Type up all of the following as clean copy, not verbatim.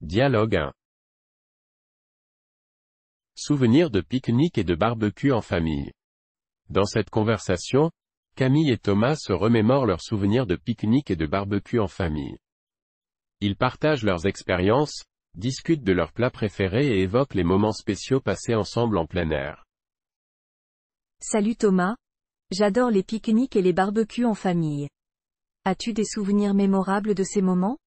Dialogue 1. Souvenirs de pique-nique et de barbecue en famille. Dans cette conversation, Camille et Thomas se remémorent leurs souvenirs de pique-nique et de barbecue en famille. Ils partagent leurs expériences, discutent de leurs plats préférés et évoquent les moments spéciaux passés ensemble en plein air. Salut Thomas. J'adore les pique-niques et les barbecues en famille. As-tu des souvenirs mémorables de ces moments?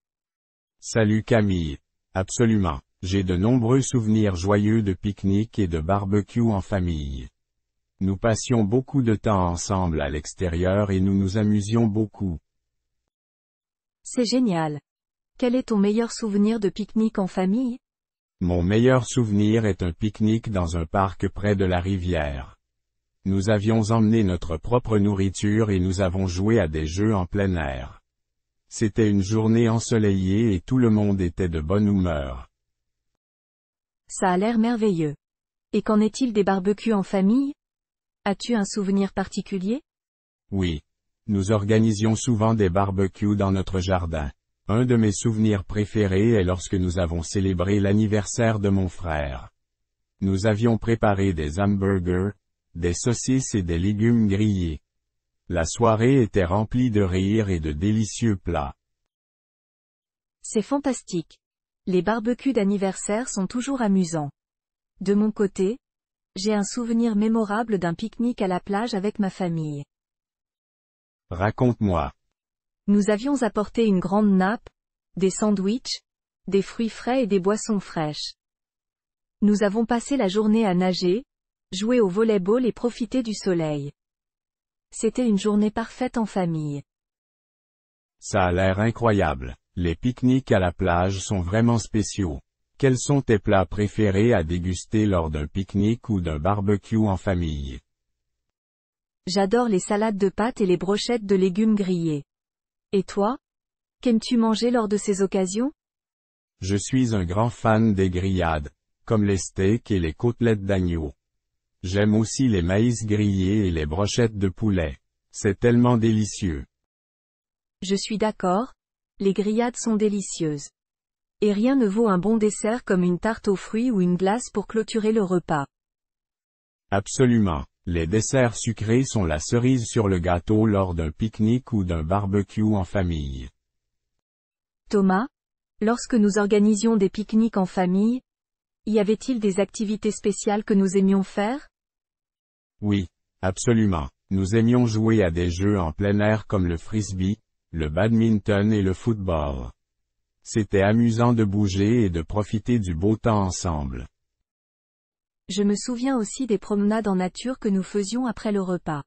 Salut Camille. Absolument. J'ai de nombreux souvenirs joyeux de pique-nique et de barbecue en famille. Nous passions beaucoup de temps ensemble à l'extérieur et nous nous amusions beaucoup. C'est génial. Quel est ton meilleur souvenir de pique-nique en famille? Mon meilleur souvenir est un pique-nique dans un parc près de la rivière. Nous avions emmené notre propre nourriture et nous avons joué à des jeux en plein air. C'était une journée ensoleillée et tout le monde était de bonne humeur. Ça a l'air merveilleux. Et qu'en est-il des barbecues en famille? As-tu un souvenir particulier? Oui. Nous organisions souvent des barbecues dans notre jardin. Un de mes souvenirs préférés est lorsque nous avons célébré l'anniversaire de mon frère. Nous avions préparé des hamburgers, des saucisses et des légumes grillés. La soirée était remplie de rires et de délicieux plats. C'est fantastique. Les barbecues d'anniversaire sont toujours amusants. De mon côté, j'ai un souvenir mémorable d'un pique-nique à la plage avec ma famille. Raconte-moi. Nous avions apporté une grande nappe, des sandwichs, des fruits frais et des boissons fraîches. Nous avons passé la journée à nager, jouer au volley-ball et profiter du soleil. C'était une journée parfaite en famille. Ça a l'air incroyable. Les pique-niques à la plage sont vraiment spéciaux. Quels sont tes plats préférés à déguster lors d'un pique-nique ou d'un barbecue en famille? J'adore les salades de pâtes et les brochettes de légumes grillés. Et toi? Qu'aimes-tu manger lors de ces occasions? Je suis un grand fan des grillades, comme les steaks et les côtelettes d'agneau. J'aime aussi les maïs grillés et les brochettes de poulet. C'est tellement délicieux. Je suis d'accord, les grillades sont délicieuses. Et rien ne vaut un bon dessert comme une tarte aux fruits ou une glace pour clôturer le repas. Absolument. Les desserts sucrés sont la cerise sur le gâteau lors d'un pique-nique ou d'un barbecue en famille. Thomas, lorsque nous organisions des pique-niques en famille, y avait-il des activités spéciales que nous aimions faire? Oui, absolument. Nous aimions jouer à des jeux en plein air comme le frisbee, le badminton et le football. C'était amusant de bouger et de profiter du beau temps ensemble. Je me souviens aussi des promenades en nature que nous faisions après le repas.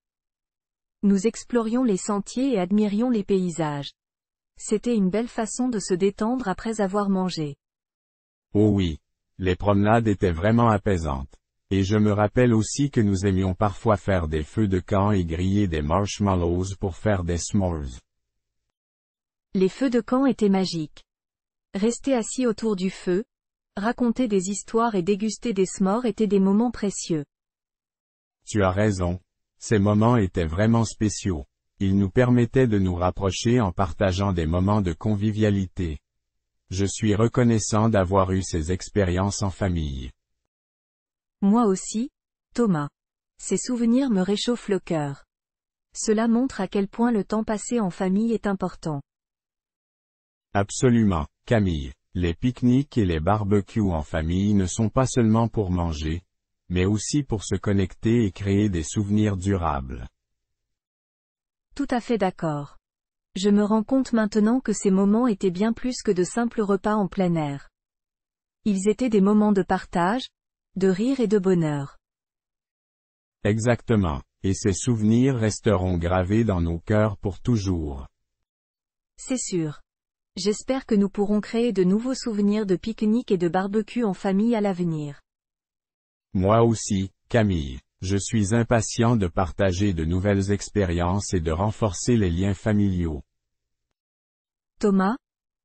Nous explorions les sentiers et admirions les paysages. C'était une belle façon de se détendre après avoir mangé. Oh oui, les promenades étaient vraiment apaisantes. Et je me rappelle aussi que nous aimions parfois faire des feux de camp et griller des marshmallows pour faire des s'mores. Les feux de camp étaient magiques. Rester assis autour du feu, raconter des histoires et déguster des s'mores étaient des moments précieux. Tu as raison. Ces moments étaient vraiment spéciaux. Ils nous permettaient de nous rapprocher en partageant des moments de convivialité. Je suis reconnaissant d'avoir eu ces expériences en famille. Moi aussi, Thomas. Ces souvenirs me réchauffent le cœur. Cela montre à quel point le temps passé en famille est important. Absolument, Camille. Les pique-niques et les barbecues en famille ne sont pas seulement pour manger, mais aussi pour se connecter et créer des souvenirs durables. Tout à fait d'accord. Je me rends compte maintenant que ces moments étaient bien plus que de simples repas en plein air. Ils étaient des moments de partage, de rire et de bonheur. Exactement, et ces souvenirs resteront gravés dans nos cœurs pour toujours. C'est sûr. J'espère que nous pourrons créer de nouveaux souvenirs de pique-nique et de barbecue en famille à l'avenir. Moi aussi, Camille. Je suis impatient de partager de nouvelles expériences et de renforcer les liens familiaux. Thomas,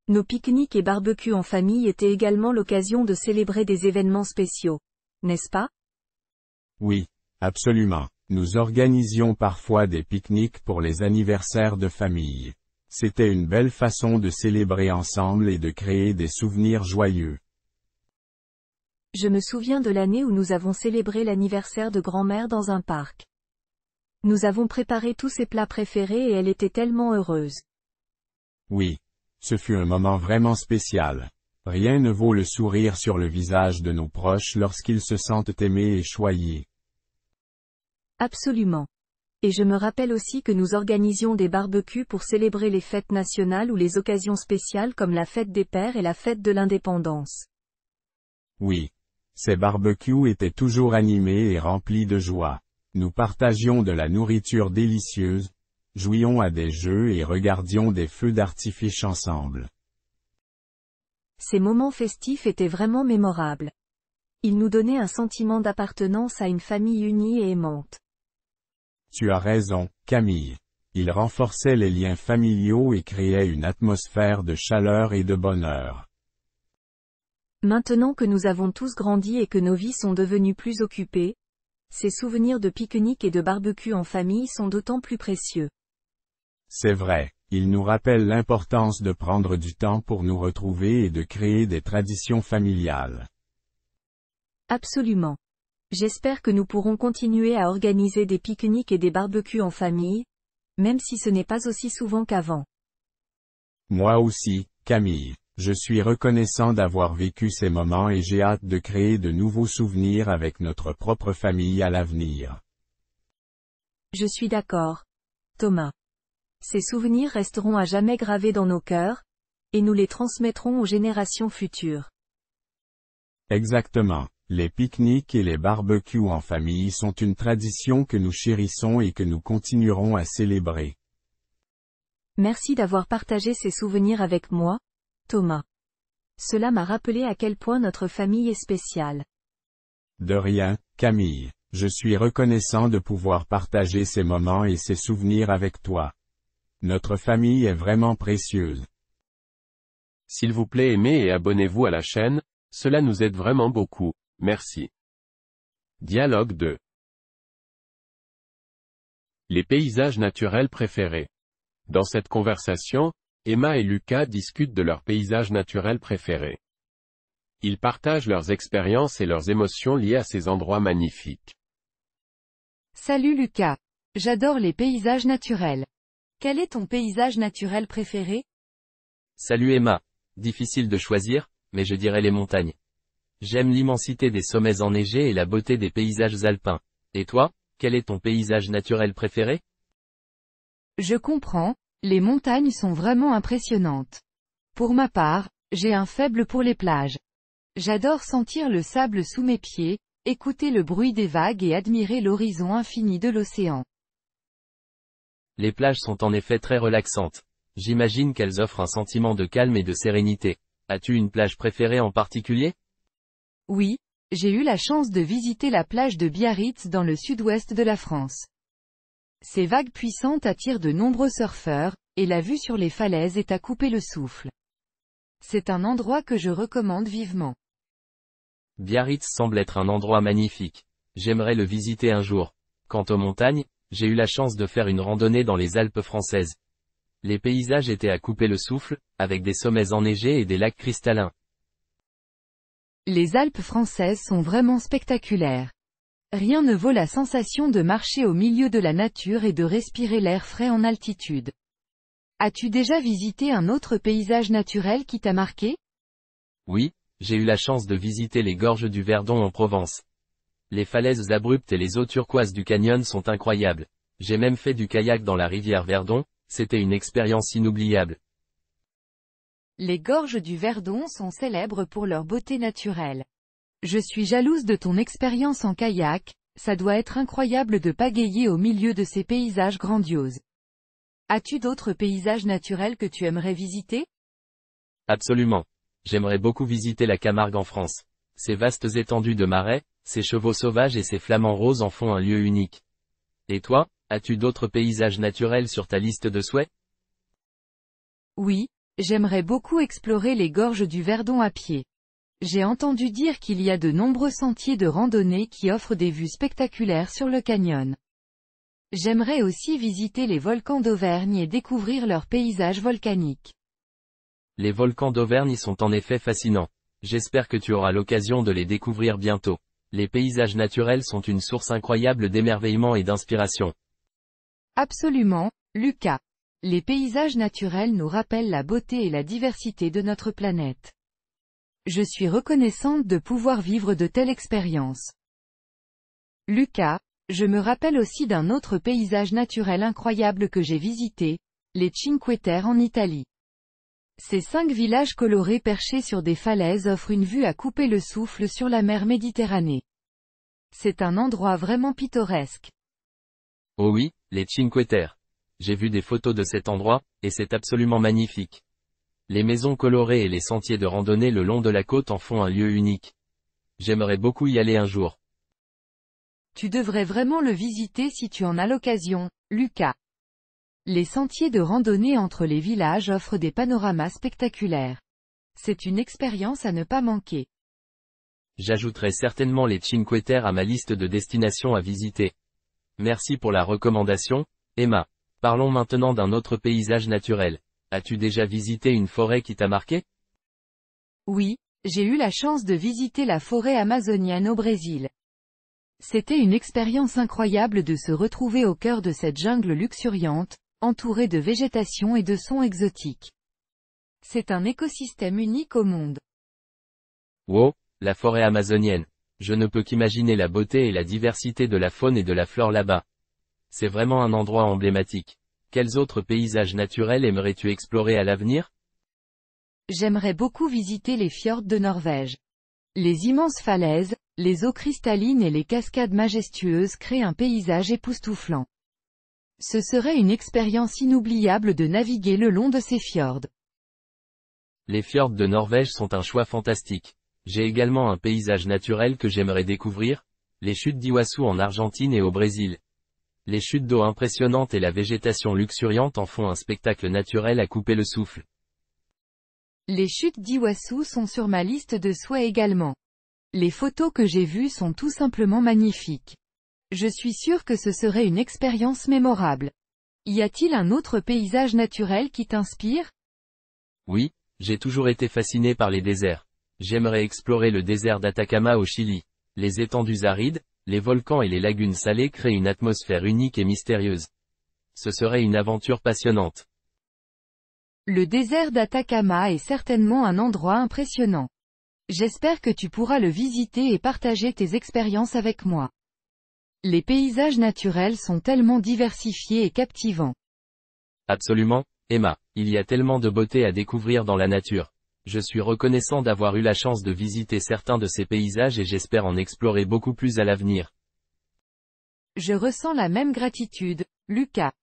nos pique-niques et barbecues en famille étaient également l'occasion de célébrer des événements spéciaux, n'est-ce pas? Oui, absolument. Nous organisions parfois des pique-niques pour les anniversaires de famille. C'était une belle façon de célébrer ensemble et de créer des souvenirs joyeux. Je me souviens de l'année où nous avons célébré l'anniversaire de grand-mère dans un parc. Nous avons préparé tous ses plats préférés et elle était tellement heureuse. Oui. Ce fut un moment vraiment spécial. Rien ne vaut le sourire sur le visage de nos proches lorsqu'ils se sentent aimés et choyés. Absolument. Et je me rappelle aussi que nous organisions des barbecues pour célébrer les fêtes nationales ou les occasions spéciales comme la fête des pères et la fête de l'indépendance. Oui. Ces barbecues étaient toujours animés et remplis de joie. Nous partagions de la nourriture délicieuse, jouions à des jeux et regardions des feux d'artifice ensemble. Ces moments festifs étaient vraiment mémorables. Ils nous donnaient un sentiment d'appartenance à une famille unie et aimante. Tu as raison, Camille. Ils renforçaient les liens familiaux et créaient une atmosphère de chaleur et de bonheur. Maintenant que nous avons tous grandi et que nos vies sont devenues plus occupées, ces souvenirs de pique-nique et de barbecue en famille sont d'autant plus précieux. C'est vrai, ils nous rappellent l'importance de prendre du temps pour nous retrouver et de créer des traditions familiales. Absolument. J'espère que nous pourrons continuer à organiser des pique-niques et des barbecues en famille, même si ce n'est pas aussi souvent qu'avant. Moi aussi, Camille. Je suis reconnaissant d'avoir vécu ces moments et j'ai hâte de créer de nouveaux souvenirs avec notre propre famille à l'avenir. Je suis d'accord. Thomas. Ces souvenirs resteront à jamais gravés dans nos cœurs, et nous les transmettrons aux générations futures. Exactement. Les pique-niques et les barbecues en famille sont une tradition que nous chérissons et que nous continuerons à célébrer. Merci d'avoir partagé ces souvenirs avec moi, Thomas. Cela m'a rappelé à quel point notre famille est spéciale. De rien, Camille. Je suis reconnaissant de pouvoir partager ces moments et ces souvenirs avec toi. Notre famille est vraiment précieuse. S'il vous plaît, aimez et abonnez-vous à la chaîne, cela nous aide vraiment beaucoup, merci. Dialogue 2. Les paysages naturels préférés. Dans cette conversation, Emma et Lucas discutent de leurs paysages naturels préférés. Ils partagent leurs expériences et leurs émotions liées à ces endroits magnifiques. Salut Lucas. J'adore les paysages naturels. Quel est ton paysage naturel préféré? Salut Emma. Difficile de choisir, mais je dirais les montagnes. J'aime l'immensité des sommets enneigés et la beauté des paysages alpins. Et toi, quel est ton paysage naturel préféré? Je comprends, les montagnes sont vraiment impressionnantes. Pour ma part, j'ai un faible pour les plages. J'adore sentir le sable sous mes pieds, écouter le bruit des vagues et admirer l'horizon infini de l'océan. Les plages sont en effet très relaxantes. J'imagine qu'elles offrent un sentiment de calme et de sérénité. As-tu une plage préférée en particulier? Oui, j'ai eu la chance de visiter la plage de Biarritz dans le sud-ouest de la France. Ces vagues puissantes attirent de nombreux surfeurs, et la vue sur les falaises est à couper le souffle. C'est un endroit que je recommande vivement. Biarritz semble être un endroit magnifique. J'aimerais le visiter un jour. Quant aux montagnes, j'ai eu la chance de faire une randonnée dans les Alpes françaises. Les paysages étaient à couper le souffle, avec des sommets enneigés et des lacs cristallins. Les Alpes françaises sont vraiment spectaculaires. Rien ne vaut la sensation de marcher au milieu de la nature et de respirer l'air frais en altitude. As-tu déjà visité un autre paysage naturel qui t'a marqué? Oui, j'ai eu la chance de visiter les gorges du Verdon en Provence. Les falaises abruptes et les eaux turquoises du canyon sont incroyables. J'ai même fait du kayak dans la rivière Verdon, c'était une expérience inoubliable. Les gorges du Verdon sont célèbres pour leur beauté naturelle. Je suis jalouse de ton expérience en kayak, ça doit être incroyable de pagayer au milieu de ces paysages grandioses. As-tu d'autres paysages naturels que tu aimerais visiter? Absolument. J'aimerais beaucoup visiter la Camargue en France. Ces vastes étendues de marais, ces chevaux sauvages et ces flamants roses en font un lieu unique. Et toi, as-tu d'autres paysages naturels sur ta liste de souhaits? Oui, j'aimerais beaucoup explorer les gorges du Verdon à pied. J'ai entendu dire qu'il y a de nombreux sentiers de randonnée qui offrent des vues spectaculaires sur le canyon. J'aimerais aussi visiter les volcans d'Auvergne et découvrir leurs paysages volcaniques. Les volcans d'Auvergne sont en effet fascinants. J'espère que tu auras l'occasion de les découvrir bientôt. Les paysages naturels sont une source incroyable d'émerveillement et d'inspiration. Absolument, Lucas. Les paysages naturels nous rappellent la beauté et la diversité de notre planète. Je suis reconnaissante de pouvoir vivre de telles expériences. Lucas, je me rappelle aussi d'un autre paysage naturel incroyable que j'ai visité, les Cinque Terre en Italie. Ces 5 villages colorés perchés sur des falaises offrent une vue à couper le souffle sur la mer Méditerranée. C'est un endroit vraiment pittoresque. Oh oui, les Cinque Terre. J'ai vu des photos de cet endroit, et c'est absolument magnifique. Les maisons colorées et les sentiers de randonnée le long de la côte en font un lieu unique. J'aimerais beaucoup y aller un jour. Tu devrais vraiment le visiter si tu en as l'occasion, Lucas. Les sentiers de randonnée entre les villages offrent des panoramas spectaculaires. C'est une expérience à ne pas manquer. J'ajouterai certainement les Cinque Terre à ma liste de destinations à visiter. Merci pour la recommandation, Emma. Parlons maintenant d'un autre paysage naturel. As-tu déjà visité une forêt qui t'a marqué? Oui, j'ai eu la chance de visiter la forêt amazonienne au Brésil. C'était une expérience incroyable de se retrouver au cœur de cette jungle luxuriante, entourée de végétation et de sons exotiques. C'est un écosystème unique au monde. Wow, la forêt amazonienne. Je ne peux qu'imaginer la beauté et la diversité de la faune et de la flore là-bas. C'est vraiment un endroit emblématique. Quels autres paysages naturels aimerais-tu explorer à l'avenir? J'aimerais beaucoup visiter les fjords de Norvège. Les immenses falaises, les eaux cristallines et les cascades majestueuses créent un paysage époustouflant. Ce serait une expérience inoubliable de naviguer le long de ces fjords. Les fjords de Norvège sont un choix fantastique. J'ai également un paysage naturel que j'aimerais découvrir, les chutes d'Iguaçu en Argentine et au Brésil. Les chutes d'eau impressionnantes et la végétation luxuriante en font un spectacle naturel à couper le souffle. Les chutes d'Iguaçu sont sur ma liste de souhaits également. Les photos que j'ai vues sont tout simplement magnifiques. Je suis sûre que ce serait une expérience mémorable. Y a-t-il un autre paysage naturel qui t'inspire? Oui, j'ai toujours été fasciné par les déserts. J'aimerais explorer le désert d'Atacama au Chili. Les étendues arides, les volcans et les lagunes salées créent une atmosphère unique et mystérieuse. Ce serait une aventure passionnante. Le désert d'Atacama est certainement un endroit impressionnant. J'espère que tu pourras le visiter et partager tes expériences avec moi. Les paysages naturels sont tellement diversifiés et captivants. Absolument, Emma, il y a tellement de beauté à découvrir dans la nature. Je suis reconnaissant d'avoir eu la chance de visiter certains de ces paysages et j'espère en explorer beaucoup plus à l'avenir. Je ressens la même gratitude, Lucas.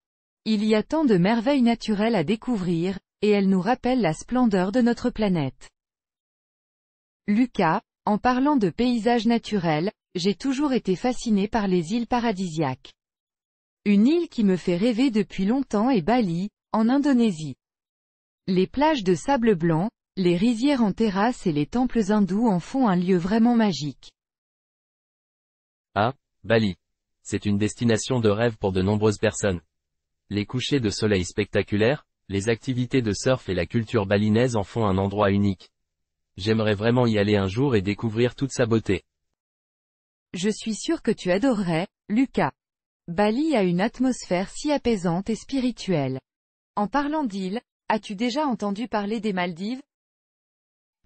Il y a tant de merveilles naturelles à découvrir, et elles nous rappellent la splendeur de notre planète. Lucas, en parlant de paysages naturels, j'ai toujours été fasciné par les îles paradisiaques. Une île qui me fait rêver depuis longtemps est Bali, en Indonésie. Les plages de sable blanc, les rizières en terrasse et les temples hindous en font un lieu vraiment magique. Ah, Bali. C'est une destination de rêve pour de nombreuses personnes. Les couchers de soleil spectaculaires, les activités de surf et la culture balinaise en font un endroit unique. J'aimerais vraiment y aller un jour et découvrir toute sa beauté. Je suis sûr que tu adorerais, Lucas. Bali a une atmosphère si apaisante et spirituelle. En parlant d'îles, as-tu déjà entendu parler des Maldives?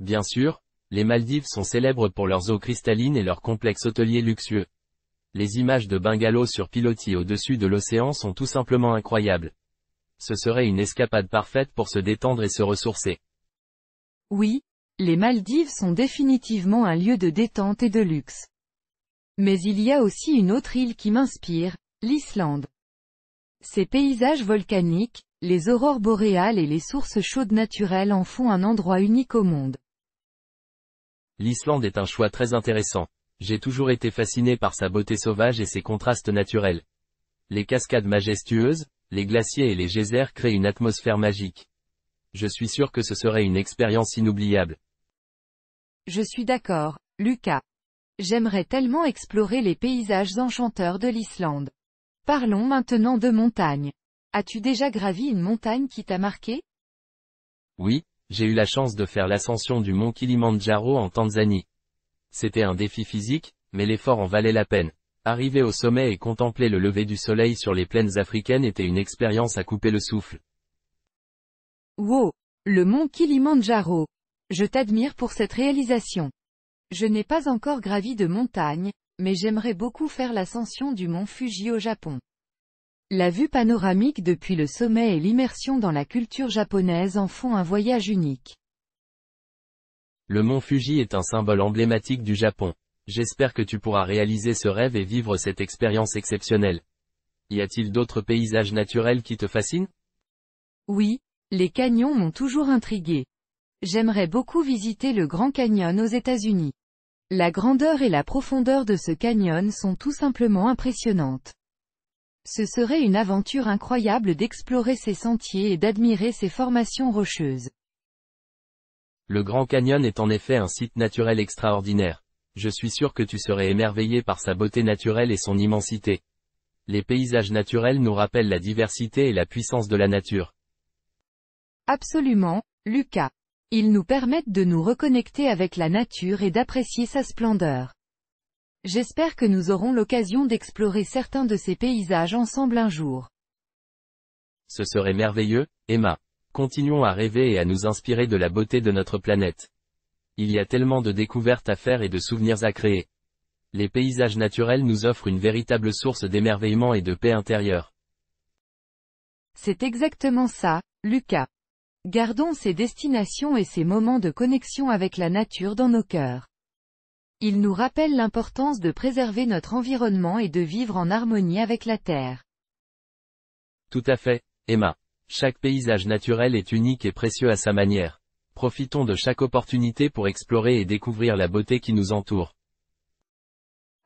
Bien sûr, les Maldives sont célèbres pour leurs eaux cristallines et leurs complexes hôteliers luxueux. Les images de bungalows sur pilotis au-dessus de l'océan sont tout simplement incroyables. Ce serait une escapade parfaite pour se détendre et se ressourcer. Oui, les Maldives sont définitivement un lieu de détente et de luxe. Mais il y a aussi une autre île qui m'inspire, l'Islande. Ses paysages volcaniques, les aurores boréales et les sources chaudes naturelles en font un endroit unique au monde. L'Islande est un choix très intéressant. J'ai toujours été fasciné par sa beauté sauvage et ses contrastes naturels. Les cascades majestueuses, les glaciers et les geysers créent une atmosphère magique. Je suis sûr que ce serait une expérience inoubliable. Je suis d'accord, Lucas. J'aimerais tellement explorer les paysages enchanteurs de l'Islande. Parlons maintenant de montagne. As-tu déjà gravi une montagne qui t'a marqué? Oui, j'ai eu la chance de faire l'ascension du mont Kilimandjaro en Tanzanie. C'était un défi physique, mais l'effort en valait la peine. Arriver au sommet et contempler le lever du soleil sur les plaines africaines était une expérience à couper le souffle. Wow! Le mont Kilimandjaro. Je t'admire pour cette réalisation. Je n'ai pas encore gravi de montagne, mais j'aimerais beaucoup faire l'ascension du mont Fuji au Japon. La vue panoramique depuis le sommet et l'immersion dans la culture japonaise en font un voyage unique. Le mont Fuji est un symbole emblématique du Japon. J'espère que tu pourras réaliser ce rêve et vivre cette expérience exceptionnelle. Y a-t-il d'autres paysages naturels qui te fascinent? Oui, les canyons m'ont toujours intrigué. J'aimerais beaucoup visiter le Grand Canyon aux États-Unis. La grandeur et la profondeur de ce canyon sont tout simplement impressionnantes. Ce serait une aventure incroyable d'explorer ces sentiers et d'admirer ces formations rocheuses. Le Grand Canyon est en effet un site naturel extraordinaire. Je suis sûr que tu serais émerveillé par sa beauté naturelle et son immensité. Les paysages naturels nous rappellent la diversité et la puissance de la nature. Absolument, Lucas. Ils nous permettent de nous reconnecter avec la nature et d'apprécier sa splendeur. J'espère que nous aurons l'occasion d'explorer certains de ces paysages ensemble un jour. Ce serait merveilleux, Emma. Continuons à rêver et à nous inspirer de la beauté de notre planète. Il y a tellement de découvertes à faire et de souvenirs à créer. Les paysages naturels nous offrent une véritable source d'émerveillement et de paix intérieure. C'est exactement ça, Lucas. Gardons ces destinations et ces moments de connexion avec la nature dans nos cœurs. Ils nous rappellent l'importance de préserver notre environnement et de vivre en harmonie avec la Terre. Tout à fait, Emma. Chaque paysage naturel est unique et précieux à sa manière. Profitons de chaque opportunité pour explorer et découvrir la beauté qui nous entoure.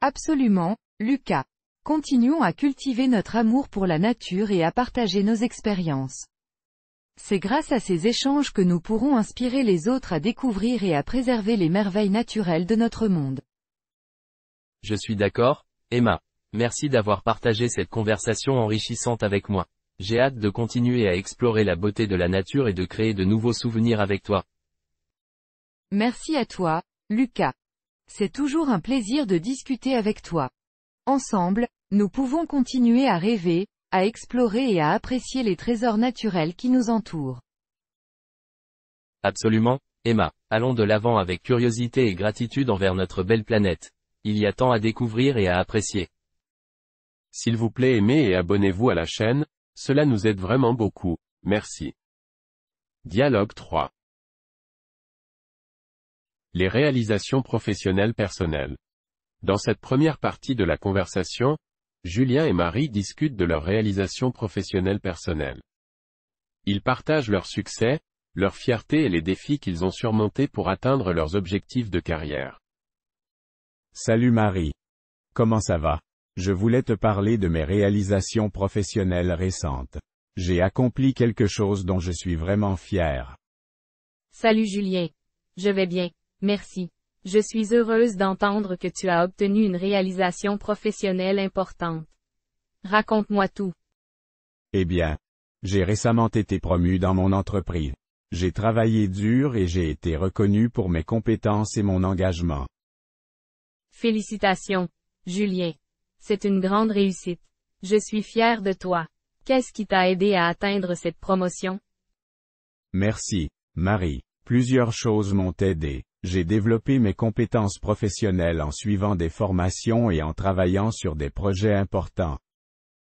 Absolument, Lucas. Continuons à cultiver notre amour pour la nature et à partager nos expériences. C'est grâce à ces échanges que nous pourrons inspirer les autres à découvrir et à préserver les merveilles naturelles de notre monde. Je suis d'accord, Emma. Merci d'avoir partagé cette conversation enrichissante avec moi. J'ai hâte de continuer à explorer la beauté de la nature et de créer de nouveaux souvenirs avec toi. Merci à toi, Lucas. C'est toujours un plaisir de discuter avec toi. Ensemble, nous pouvons continuer à rêver, à explorer et à apprécier les trésors naturels qui nous entourent. Absolument, Emma. Allons de l'avant avec curiosité et gratitude envers notre belle planète. Il y a tant à découvrir et à apprécier. S'il vous plaît, aimez et abonnez-vous à la chaîne, cela nous aide vraiment beaucoup. Merci. Dialogue 3. Les réalisations professionnelles personnelles. Dans cette première partie de la conversation, Julien et Marie discutent de leurs réalisations professionnelles personnelles. Ils partagent leurs succès, leur fierté et les défis qu'ils ont surmontés pour atteindre leurs objectifs de carrière. Salut Marie. Comment ça va? Je voulais te parler de mes réalisations professionnelles récentes. J'ai accompli quelque chose dont je suis vraiment fier. Salut Julien. Je vais bien, merci. Je suis heureuse d'entendre que tu as obtenu une réalisation professionnelle importante. Raconte-moi tout. Eh bien, j'ai récemment été promu dans mon entreprise. J'ai travaillé dur et j'ai été reconnu pour mes compétences et mon engagement. Félicitations, Julien. C'est une grande réussite. Je suis fière de toi. Qu'est-ce qui t'a aidé à atteindre cette promotion? Merci, Marie. Plusieurs choses m'ont aidé. J'ai développé mes compétences professionnelles en suivant des formations et en travaillant sur des projets importants.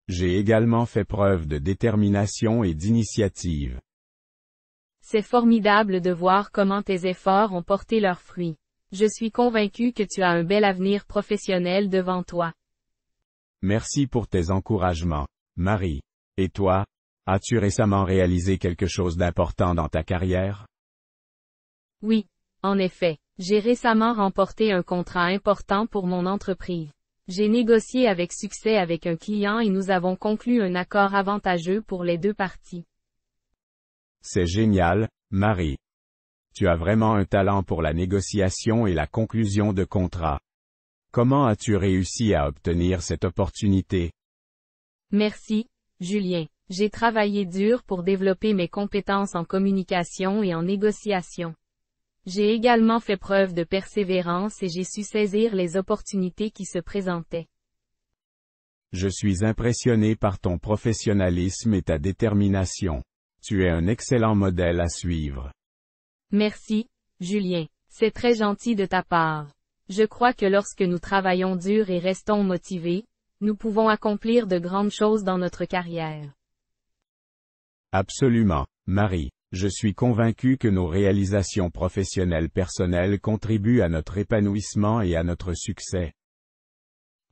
J'ai également fait preuve de détermination et d'initiative. C'est formidable de voir comment tes efforts ont porté leurs fruits. Je suis convaincu que tu as un bel avenir professionnel devant toi. Merci pour tes encouragements, Marie. Et toi, as-tu récemment réalisé quelque chose d'important dans ta carrière? Oui, en effet, j'ai récemment remporté un contrat important pour mon entreprise. J'ai négocié avec succès avec un client et nous avons conclu un accord avantageux pour les deux parties. C'est génial, Marie. Tu as vraiment un talent pour la négociation et la conclusion de contrats. Comment as-tu réussi à obtenir cette opportunité? Merci, Julien. J'ai travaillé dur pour développer mes compétences en communication et en négociation. J'ai également fait preuve de persévérance et j'ai su saisir les opportunités qui se présentaient. Je suis impressionné par ton professionnalisme et ta détermination. Tu es un excellent modèle à suivre. Merci, Julien. C'est très gentil de ta part. Je crois que lorsque nous travaillons dur et restons motivés, nous pouvons accomplir de grandes choses dans notre carrière. Absolument, Marie. Je suis convaincu que nos réalisations professionnelles personnelles contribuent à notre épanouissement et à notre succès.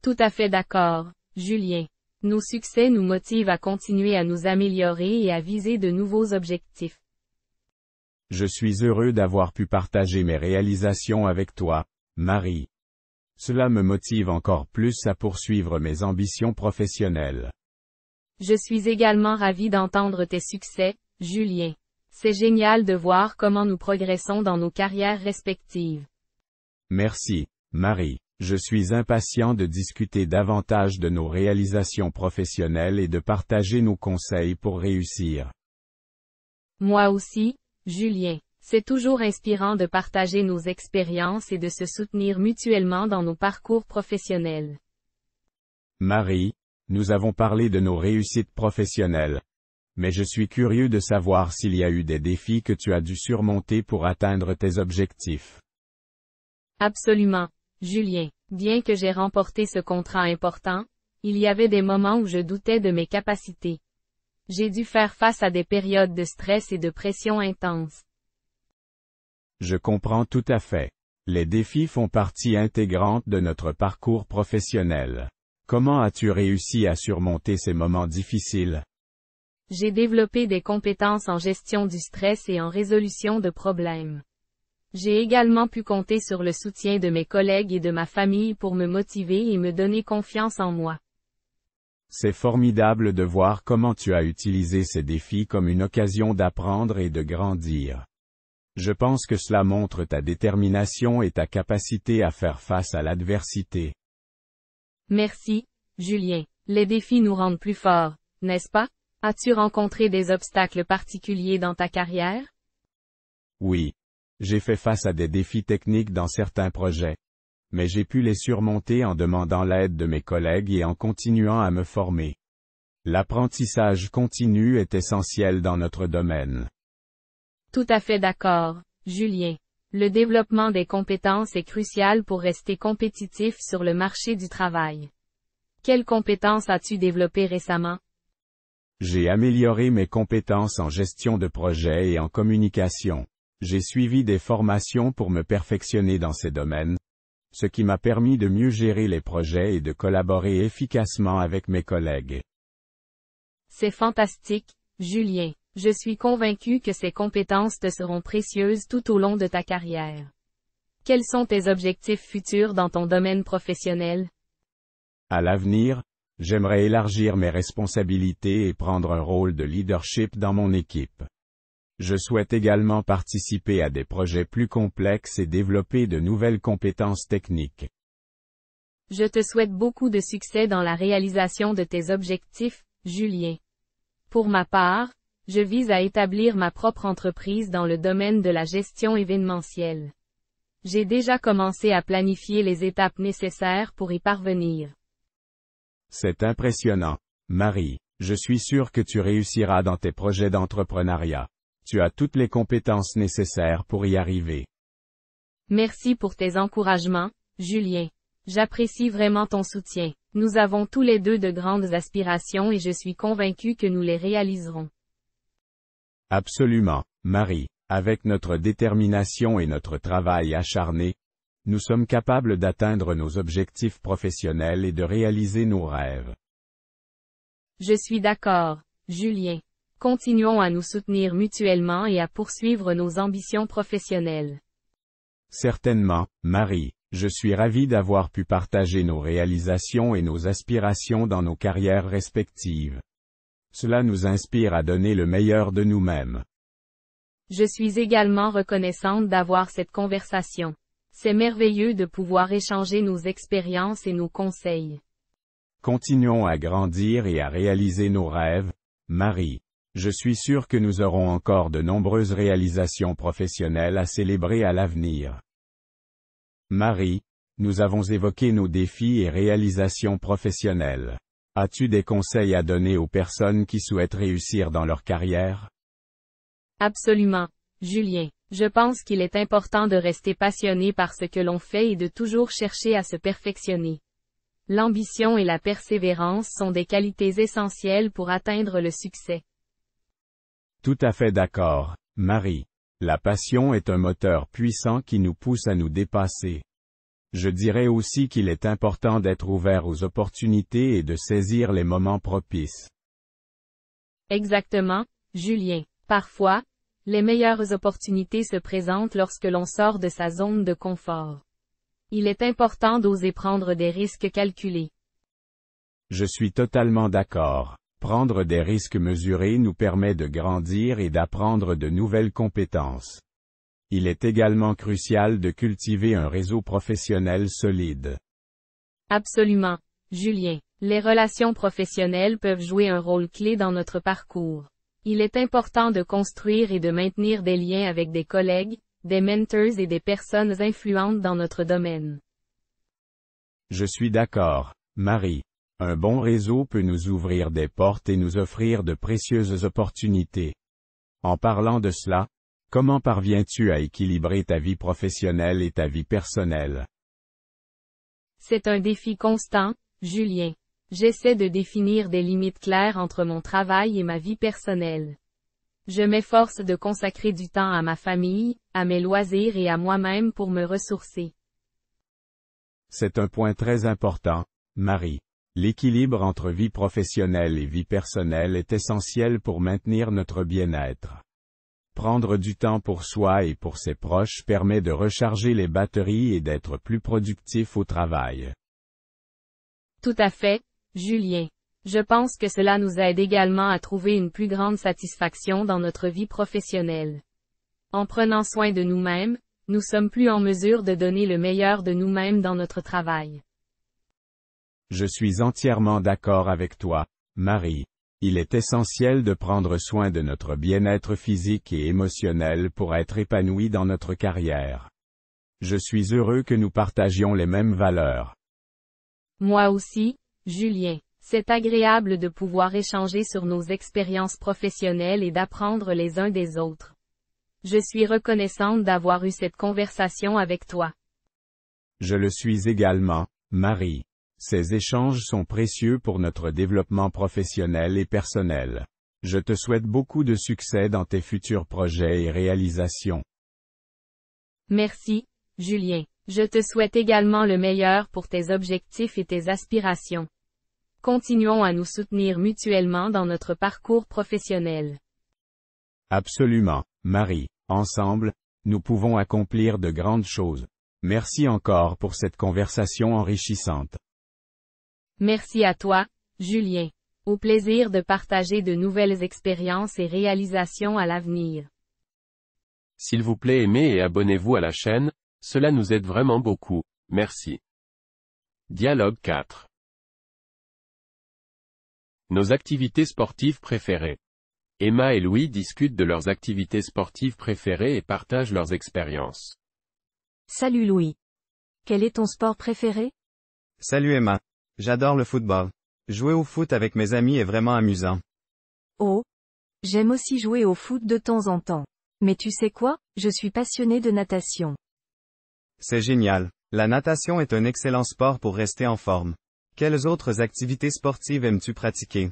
Tout à fait d'accord, Julien. Nos succès nous motivent à continuer à nous améliorer et à viser de nouveaux objectifs. Je suis heureux d'avoir pu partager mes réalisations avec toi, Marie. Cela me motive encore plus à poursuivre mes ambitions professionnelles. Je suis également ravi d'entendre tes succès, Julien. C'est génial de voir comment nous progressons dans nos carrières respectives. Merci, Marie. Je suis impatient de discuter davantage de nos réalisations professionnelles et de partager nos conseils pour réussir. Moi aussi, Julien. C'est toujours inspirant de partager nos expériences et de se soutenir mutuellement dans nos parcours professionnels. Marie, nous avons parlé de nos réussites professionnelles. Mais je suis curieux de savoir s'il y a eu des défis que tu as dû surmonter pour atteindre tes objectifs. Absolument, Julien. Bien que j'ai remporté ce contrat important, il y avait des moments où je doutais de mes capacités. J'ai dû faire face à des périodes de stress et de pression intense. Je comprends tout à fait. Les défis font partie intégrante de notre parcours professionnel. Comment as-tu réussi à surmonter ces moments difficiles? J'ai développé des compétences en gestion du stress et en résolution de problèmes. J'ai également pu compter sur le soutien de mes collègues et de ma famille pour me motiver et me donner confiance en moi. C'est formidable de voir comment tu as utilisé ces défis comme une occasion d'apprendre et de grandir. Je pense que cela montre ta détermination et ta capacité à faire face à l'adversité. Merci, Julien. Les défis nous rendent plus forts, n'est-ce pas? As-tu rencontré des obstacles particuliers dans ta carrière? Oui. J'ai fait face à des défis techniques dans certains projets. Mais j'ai pu les surmonter en demandant l'aide de mes collègues et en continuant à me former. L'apprentissage continu est essentiel dans notre domaine. Tout à fait d'accord, Julien. Le développement des compétences est crucial pour rester compétitif sur le marché du travail. Quelles compétences as-tu développées récemment? J'ai amélioré mes compétences en gestion de projet et en communication. J'ai suivi des formations pour me perfectionner dans ces domaines, ce qui m'a permis de mieux gérer les projets et de collaborer efficacement avec mes collègues. C'est fantastique, Julien. Je suis convaincu que ces compétences te seront précieuses tout au long de ta carrière. Quels sont tes objectifs futurs dans ton domaine professionnel? À l'avenir, j'aimerais élargir mes responsabilités et prendre un rôle de leadership dans mon équipe. Je souhaite également participer à des projets plus complexes et développer de nouvelles compétences techniques. Je te souhaite beaucoup de succès dans la réalisation de tes objectifs, Julien. Pour ma part, je vise à établir ma propre entreprise dans le domaine de la gestion événementielle. J'ai déjà commencé à planifier les étapes nécessaires pour y parvenir. C'est impressionnant, Marie. Je suis sûr que tu réussiras dans tes projets d'entrepreneuriat. Tu as toutes les compétences nécessaires pour y arriver. Merci pour tes encouragements, Julien. J'apprécie vraiment ton soutien. Nous avons tous les deux de grandes aspirations et je suis convaincu que nous les réaliserons. Absolument, Marie. Avec notre détermination et notre travail acharné, nous sommes capables d'atteindre nos objectifs professionnels et de réaliser nos rêves. Je suis d'accord, Julien. Continuons à nous soutenir mutuellement et à poursuivre nos ambitions professionnelles. Certainement, Marie. Je suis ravi d'avoir pu partager nos réalisations et nos aspirations dans nos carrières respectives. Cela nous inspire à donner le meilleur de nous-mêmes. Je suis également reconnaissante d'avoir cette conversation. C'est merveilleux de pouvoir échanger nos expériences et nos conseils. Continuons à grandir et à réaliser nos rêves, Marie. Je suis sûr que nous aurons encore de nombreuses réalisations professionnelles à célébrer à l'avenir. Marie, nous avons évoqué nos défis et réalisations professionnelles. As-tu des conseils à donner aux personnes qui souhaitent réussir dans leur carrière? Absolument, Julien. Je pense qu'il est important de rester passionné par ce que l'on fait et de toujours chercher à se perfectionner. L'ambition et la persévérance sont des qualités essentielles pour atteindre le succès. Tout à fait d'accord, Marie. La passion est un moteur puissant qui nous pousse à nous dépasser. Je dirais aussi qu'il est important d'être ouvert aux opportunités et de saisir les moments propices. Exactement, Julien. Parfois, les meilleures opportunités se présentent lorsque l'on sort de sa zone de confort. Il est important d'oser prendre des risques calculés. Je suis totalement d'accord. Prendre des risques mesurés nous permet de grandir et d'apprendre de nouvelles compétences. Il est également crucial de cultiver un réseau professionnel solide. Absolument, Julien. Les relations professionnelles peuvent jouer un rôle clé dans notre parcours. Il est important de construire et de maintenir des liens avec des collègues, des mentors et des personnes influentes dans notre domaine. Je suis d'accord, Marie. Un bon réseau peut nous ouvrir des portes et nous offrir de précieuses opportunités. En parlant de cela, comment parviens-tu à équilibrer ta vie professionnelle et ta vie personnelle? C'est un défi constant, Julien. J'essaie de définir des limites claires entre mon travail et ma vie personnelle. Je m'efforce de consacrer du temps à ma famille, à mes loisirs et à moi-même pour me ressourcer. C'est un point très important, Marie. L'équilibre entre vie professionnelle et vie personnelle est essentiel pour maintenir notre bien-être. Prendre du temps pour soi et pour ses proches permet de recharger les batteries et d'être plus productif au travail. Tout à fait, Julien. Je pense que cela nous aide également à trouver une plus grande satisfaction dans notre vie professionnelle. En prenant soin de nous-mêmes, nous sommes plus en mesure de donner le meilleur de nous-mêmes dans notre travail. Je suis entièrement d'accord avec toi, Marie. Il est essentiel de prendre soin de notre bien-être physique et émotionnel pour être épanoui dans notre carrière. Je suis heureux que nous partagions les mêmes valeurs. Moi aussi, Julien. C'est agréable de pouvoir échanger sur nos expériences professionnelles et d'apprendre les uns des autres. Je suis reconnaissante d'avoir eu cette conversation avec toi. Je le suis également, Marie. Ces échanges sont précieux pour notre développement professionnel et personnel. Je te souhaite beaucoup de succès dans tes futurs projets et réalisations. Merci, Julien. Je te souhaite également le meilleur pour tes objectifs et tes aspirations. Continuons à nous soutenir mutuellement dans notre parcours professionnel. Absolument, Marie. Ensemble, nous pouvons accomplir de grandes choses. Merci encore pour cette conversation enrichissante. Merci à toi, Julien. Au plaisir de partager de nouvelles expériences et réalisations à l'avenir. S'il vous plaît, aimez et abonnez-vous à la chaîne, cela nous aide vraiment beaucoup. Merci. Dialogue 4. Nos activités sportives préférées. Emma et Louis discutent de leurs activités sportives préférées et partagent leurs expériences. Salut Louis. Quel est ton sport préféré? Salut Emma. J'adore le football. Jouer au foot avec mes amis est vraiment amusant. Oh. J'aime aussi jouer au foot de temps en temps. Mais tu sais quoi? Je suis passionné de natation. C'est génial. La natation est un excellent sport pour rester en forme. Quelles autres activités sportives aimes-tu pratiquer?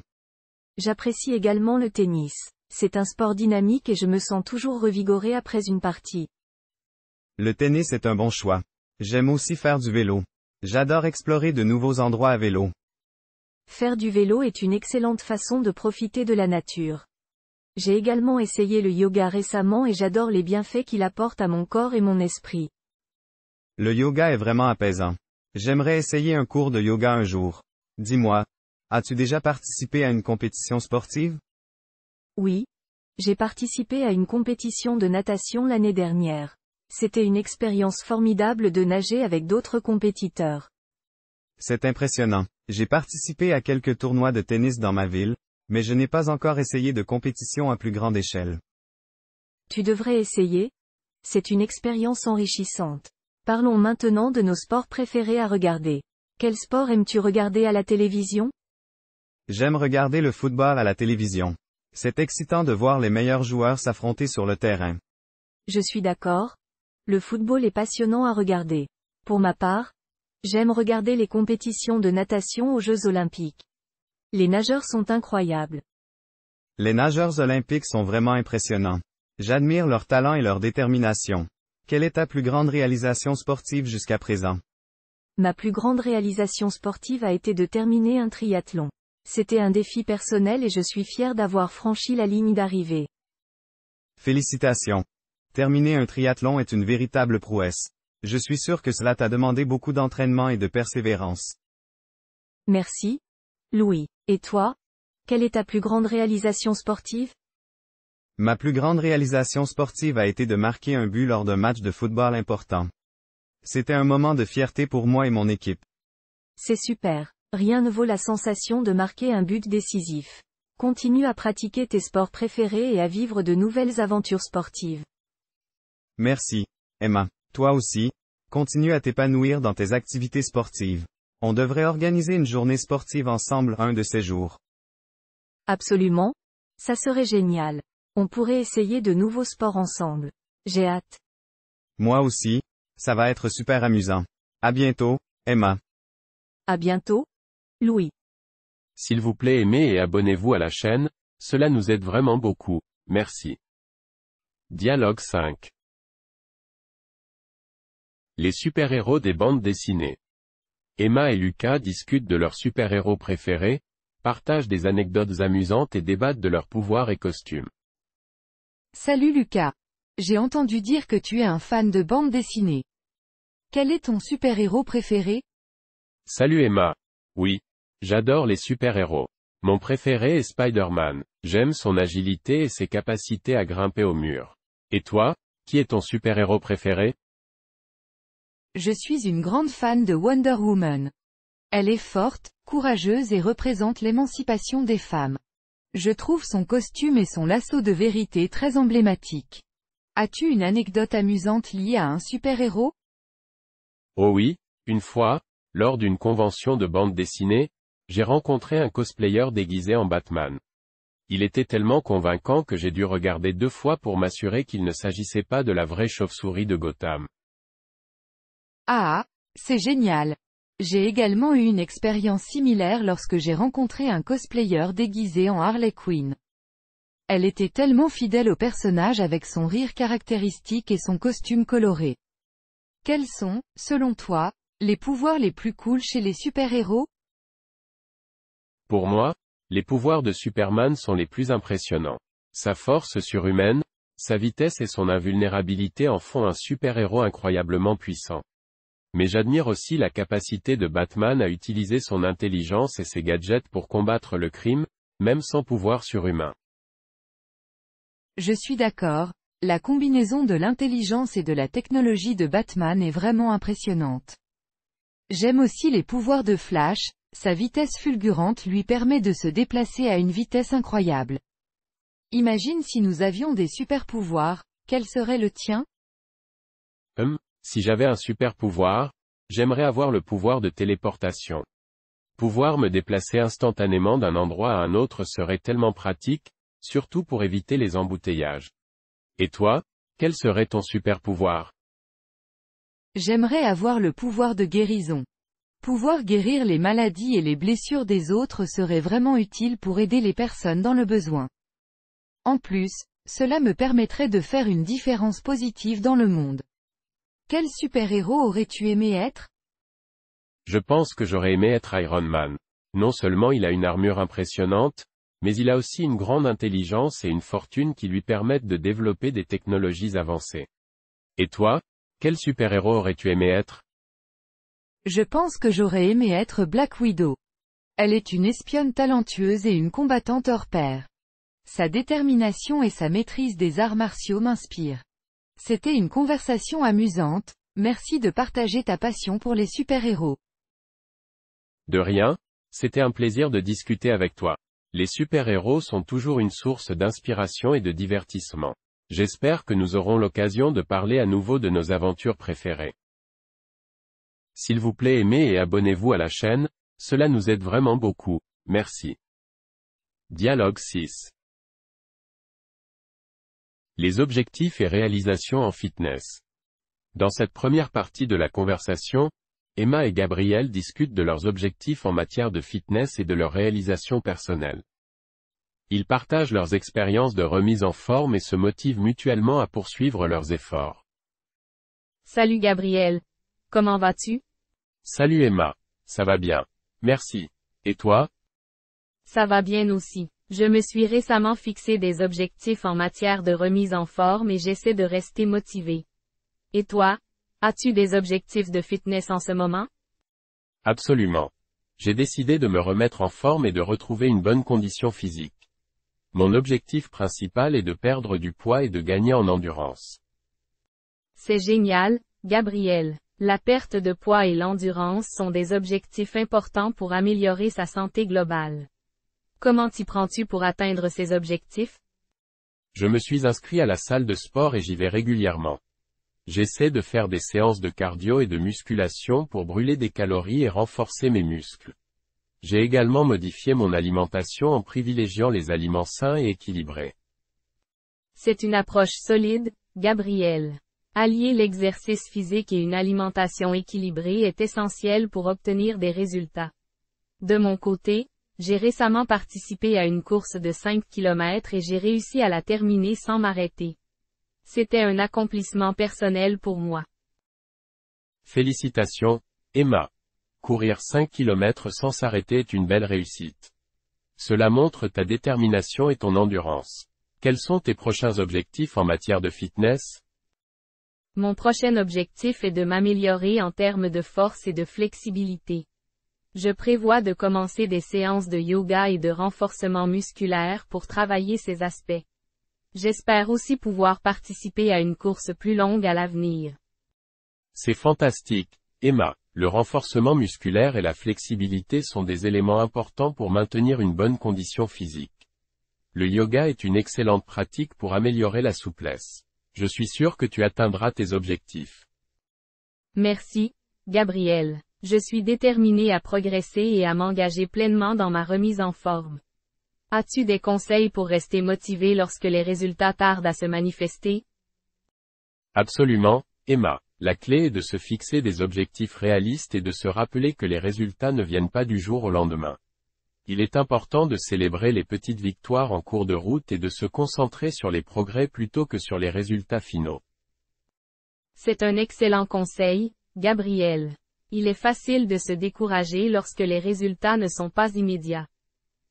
J'apprécie également le tennis. C'est un sport dynamique et je me sens toujours revigoré après une partie. Le tennis est un bon choix. J'aime aussi faire du vélo. J'adore explorer de nouveaux endroits à vélo. Faire du vélo est une excellente façon de profiter de la nature. J'ai également essayé le yoga récemment et j'adore les bienfaits qu'il apporte à mon corps et mon esprit. Le yoga est vraiment apaisant. J'aimerais essayer un cours de yoga un jour. Dis-moi, as-tu déjà participé à une compétition sportive? Oui. J'ai participé à une compétition de natation l'année dernière. C'était une expérience formidable de nager avec d'autres compétiteurs. C'est impressionnant. J'ai participé à quelques tournois de tennis dans ma ville, mais je n'ai pas encore essayé de compétition à plus grande échelle. Tu devrais essayer. C'est une expérience enrichissante. Parlons maintenant de nos sports préférés à regarder. Quel sport aimes-tu regarder à la télévision? J'aime regarder le football à la télévision. C'est excitant de voir les meilleurs joueurs s'affronter sur le terrain. Je suis d'accord. Le football est passionnant à regarder. Pour ma part, j'aime regarder les compétitions de natation aux Jeux Olympiques. Les nageurs sont incroyables. Les nageurs olympiques sont vraiment impressionnants. J'admire leur talent et leur détermination. Quelle est ta plus grande réalisation sportive jusqu'à présent? Ma plus grande réalisation sportive a été de terminer un triathlon. C'était un défi personnel et je suis fier d'avoir franchi la ligne d'arrivée. Félicitations. Terminer un triathlon est une véritable prouesse. Je suis sûr que cela t'a demandé beaucoup d'entraînement et de persévérance. Merci, Louis. Et toi? Quelle est ta plus grande réalisation sportive? Ma plus grande réalisation sportive a été de marquer un but lors d'un match de football important. C'était un moment de fierté pour moi et mon équipe. C'est super. Rien ne vaut la sensation de marquer un but décisif. Continue à pratiquer tes sports préférés et à vivre de nouvelles aventures sportives. Merci, Emma. Toi aussi, continue à t'épanouir dans tes activités sportives. On devrait organiser une journée sportive ensemble un de ces jours. Absolument. Ça serait génial. On pourrait essayer de nouveaux sports ensemble. J'ai hâte. Moi aussi, ça va être super amusant. À bientôt, Emma. À bientôt, Louis. S'il vous plaît aimez et abonnez-vous à la chaîne, cela nous aide vraiment beaucoup, merci. Dialogue 5. Les super-héros des bandes dessinées. Emma et Lucas discutent de leurs super-héros préférés, partagent des anecdotes amusantes et débattent de leurs pouvoirs et costumes. Salut Lucas. J'ai entendu dire que tu es un fan de bande dessinée. Quel est ton super-héros préféré? Salut Emma. Oui. J'adore les super-héros. Mon préféré est Spider-Man. J'aime son agilité et ses capacités à grimper au mur. Et toi, qui est ton super-héros préféré? Je suis une grande fan de Wonder Woman. Elle est forte, courageuse et représente l'émancipation des femmes. Je trouve son costume et son lasso de vérité très emblématiques. As-tu une anecdote amusante liée à un super-héros? Oh oui, une fois, lors d'une convention de bande dessinée, j'ai rencontré un cosplayer déguisé en Batman. Il était tellement convaincant que j'ai dû regarder 2 fois pour m'assurer qu'il ne s'agissait pas de la vraie chauve-souris de Gotham. Ah, c'est génial. J'ai également eu une expérience similaire lorsque j'ai rencontré un cosplayer déguisé en Harley Quinn. Elle était tellement fidèle au personnage avec son rire caractéristique et son costume coloré. Quels sont, selon toi, les pouvoirs les plus cool chez les super-héros? Pour moi, les pouvoirs de Superman sont les plus impressionnants. Sa force surhumaine, sa vitesse et son invulnérabilité en font un super-héros incroyablement puissant. Mais j'admire aussi la capacité de Batman à utiliser son intelligence et ses gadgets pour combattre le crime, même sans pouvoir surhumain. Je suis d'accord, la combinaison de l'intelligence et de la technologie de Batman est vraiment impressionnante. J'aime aussi les pouvoirs de Flash, sa vitesse fulgurante lui permet de se déplacer à une vitesse incroyable. Imagine si nous avions des super-pouvoirs, quel serait le tien? Si j'avais un super pouvoir, j'aimerais avoir le pouvoir de téléportation. Pouvoir me déplacer instantanément d'un endroit à un autre serait tellement pratique, surtout pour éviter les embouteillages. Et toi, quel serait ton super pouvoir? J'aimerais avoir le pouvoir de guérison. Pouvoir guérir les maladies et les blessures des autres serait vraiment utile pour aider les personnes dans le besoin. En plus, cela me permettrait de faire une différence positive dans le monde. Quel super-héros aurais-tu aimé être? Je pense que j'aurais aimé être Iron Man. Non seulement il a une armure impressionnante, mais il a aussi une grande intelligence et une fortune qui lui permettent de développer des technologies avancées. Et toi, quel super-héros aurais-tu aimé être? Je pense que j'aurais aimé être Black Widow. Elle est une espionne talentueuse et une combattante hors pair. Sa détermination et sa maîtrise des arts martiaux m'inspirent. C'était une conversation amusante, merci de partager ta passion pour les super-héros. De rien, C'était un plaisir de discuter avec toi. Les super-héros sont toujours une source d'inspiration et de divertissement. J'espère que nous aurons l'occasion de parler à nouveau de nos aventures préférées. S'il vous plaît, aimez et abonnez-vous à la chaîne, cela nous aide vraiment beaucoup. Merci. Dialogue 6. Les objectifs et réalisations en fitness. Dans cette première partie de la conversation, Emma et Gabriel discutent de leurs objectifs en matière de fitness et de leurs réalisations personnelles. Ils partagent leurs expériences de remise en forme et se motivent mutuellement à poursuivre leurs efforts. Salut Gabriel. Comment vas-tu? Salut Emma. Ça va bien. Merci. Et toi? Ça va bien aussi. Je me suis récemment fixé des objectifs en matière de remise en forme et j'essaie de rester motivé. Et toi? As-tu des objectifs de fitness en ce moment? Absolument. J'ai décidé de me remettre en forme et de retrouver une bonne condition physique. Mon objectif principal est de perdre du poids et de gagner en endurance. C'est génial, Gabriel. La perte de poids et l'endurance sont des objectifs importants pour améliorer sa santé globale. Comment t'y prends-tu pour atteindre ces objectifs? Je me suis inscrit à la salle de sport et j'y vais régulièrement. J'essaie de faire des séances de cardio et de musculation pour brûler des calories et renforcer mes muscles. J'ai également modifié mon alimentation en privilégiant les aliments sains et équilibrés. C'est une approche solide, Gabriel. Allier l'exercice physique et une alimentation équilibrée est essentiel pour obtenir des résultats. De mon côté, j'ai récemment participé à une course de 5 km et j'ai réussi à la terminer sans m'arrêter. C'était un accomplissement personnel pour moi. Félicitations, Emma. Courir 5 km sans s'arrêter est une belle réussite. Cela montre ta détermination et ton endurance. Quels sont tes prochains objectifs en matière de fitness? Mon prochain objectif est de m'améliorer en termes de force et de flexibilité. Je prévois de commencer des séances de yoga et de renforcement musculaire pour travailler ces aspects. J'espère aussi pouvoir participer à une course plus longue à l'avenir. C'est fantastique, Emma. Le renforcement musculaire et la flexibilité sont des éléments importants pour maintenir une bonne condition physique. Le yoga est une excellente pratique pour améliorer la souplesse. Je suis sûr que tu atteindras tes objectifs. Merci, Gabriel. Je suis déterminé à progresser et à m'engager pleinement dans ma remise en forme. As-tu des conseils pour rester motivé lorsque les résultats tardent à se manifester? Absolument, Emma. La clé est de se fixer des objectifs réalistes et de se rappeler que les résultats ne viennent pas du jour au lendemain. Il est important de célébrer les petites victoires en cours de route et de se concentrer sur les progrès plutôt que sur les résultats finaux. C'est un excellent conseil, Gabriel. Il est facile de se décourager lorsque les résultats ne sont pas immédiats.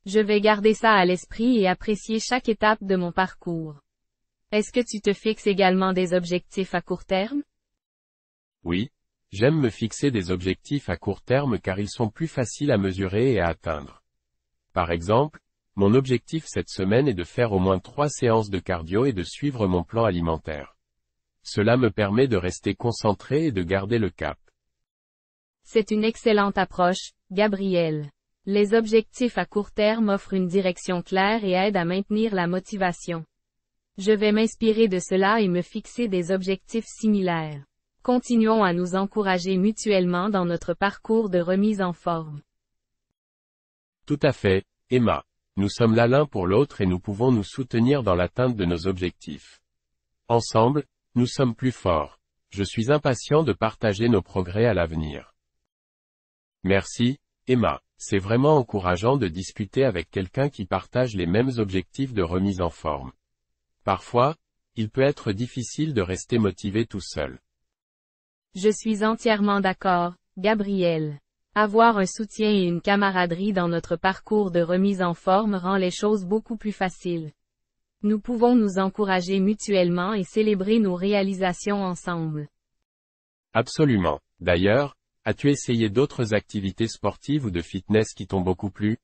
Je vais garder ça à l'esprit et apprécier chaque étape de mon parcours. Est-ce que tu te fixes également des objectifs à court terme? Oui, j'aime me fixer des objectifs à court terme car ils sont plus faciles à mesurer et à atteindre. Par exemple, mon objectif cette semaine est de faire au moins 3 séances de cardio et de suivre mon plan alimentaire. Cela me permet de rester concentré et de garder le cap. C'est une excellente approche, Gabriel. Les objectifs à court terme offrent une direction claire et aident à maintenir la motivation. Je vais m'inspirer de cela et me fixer des objectifs similaires. Continuons à nous encourager mutuellement dans notre parcours de remise en forme. Tout à fait, Emma. Nous sommes là l'un pour l'autre et nous pouvons nous soutenir dans l'atteinte de nos objectifs. Ensemble, nous sommes plus forts. Je suis impatient de partager nos progrès à l'avenir. Merci, Emma. C'est vraiment encourageant de discuter avec quelqu'un qui partage les mêmes objectifs de remise en forme. Parfois, il peut être difficile de rester motivé tout seul. Je suis entièrement d'accord, Gabriel. Avoir un soutien et une camaraderie dans notre parcours de remise en forme rend les choses beaucoup plus faciles. Nous pouvons nous encourager mutuellement et célébrer nos réalisations ensemble. Absolument. D'ailleurs, as-tu essayé d'autres activités sportives ou de fitness qui t'ont beaucoup plu?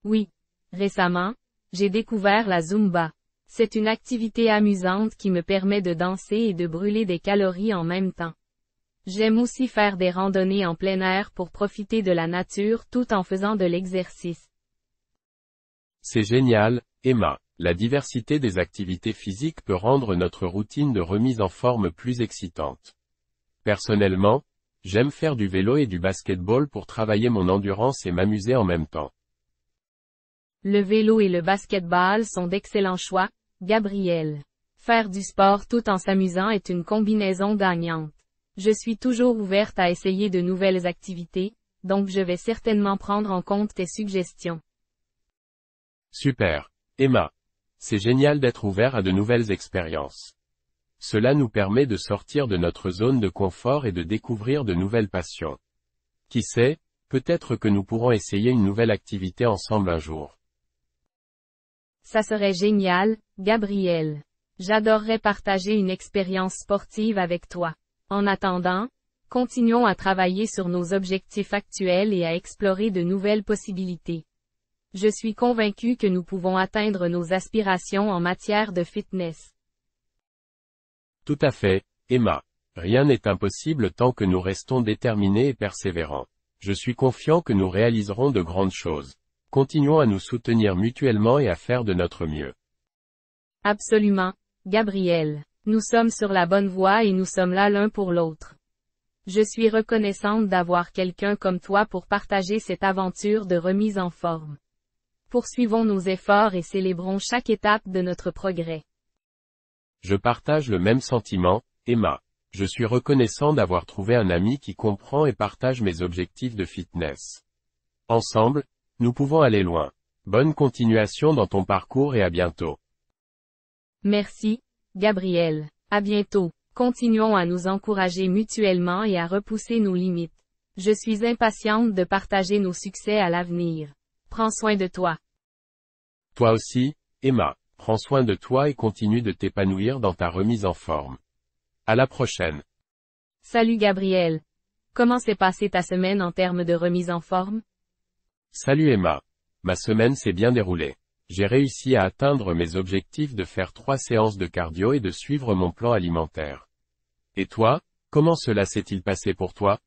Oui. Récemment, j'ai découvert la Zumba. C'est une activité amusante qui me permet de danser et de brûler des calories en même temps. J'aime aussi faire des randonnées en plein air pour profiter de la nature tout en faisant de l'exercice. C'est génial, Emma. La diversité des activités physiques peut rendre notre routine de remise en forme plus excitante. Personnellement, j'aime faire du vélo et du basket-ball pour travailler mon endurance et m'amuser en même temps. Le vélo et le basket-ball sont d'excellents choix, Gabriel. Faire du sport tout en s'amusant est une combinaison gagnante. Je suis toujours ouverte à essayer de nouvelles activités, donc je vais certainement prendre en compte tes suggestions. Super, Emma. C'est génial d'être ouvert à de nouvelles expériences. Cela nous permet de sortir de notre zone de confort et de découvrir de nouvelles passions. Qui sait, peut-être que nous pourrons essayer une nouvelle activité ensemble un jour. Ça serait génial, Gabriel. J'adorerais partager une expérience sportive avec toi. En attendant, continuons à travailler sur nos objectifs actuels et à explorer de nouvelles possibilités. Je suis convaincu que nous pouvons atteindre nos aspirations en matière de fitness. Tout à fait, Emma. Rien n'est impossible tant que nous restons déterminés et persévérants. Je suis confiant que nous réaliserons de grandes choses. Continuons à nous soutenir mutuellement et à faire de notre mieux. Absolument, Gabriel. Nous sommes sur la bonne voie et nous sommes là l'un pour l'autre. Je suis reconnaissante d'avoir quelqu'un comme toi pour partager cette aventure de remise en forme. Poursuivons nos efforts et célébrons chaque étape de notre progrès. Je partage le même sentiment, Emma. Je suis reconnaissant d'avoir trouvé un ami qui comprend et partage mes objectifs de fitness. Ensemble, nous pouvons aller loin. Bonne continuation dans ton parcours et à bientôt. Merci, Gabriel. À bientôt. Continuons à nous encourager mutuellement et à repousser nos limites. Je suis impatiente de partager nos succès à l'avenir. Prends soin de toi. Toi aussi, Emma, prends soin de toi et continue de t'épanouir dans ta remise en forme. À la prochaine. Salut Gabriel. Comment s'est passée ta semaine en termes de remise en forme? Salut Emma. Ma semaine s'est bien déroulée. J'ai réussi à atteindre mes objectifs de faire 3 séances de cardio et de suivre mon plan alimentaire. Et toi, comment cela s'est-il passé pour toi?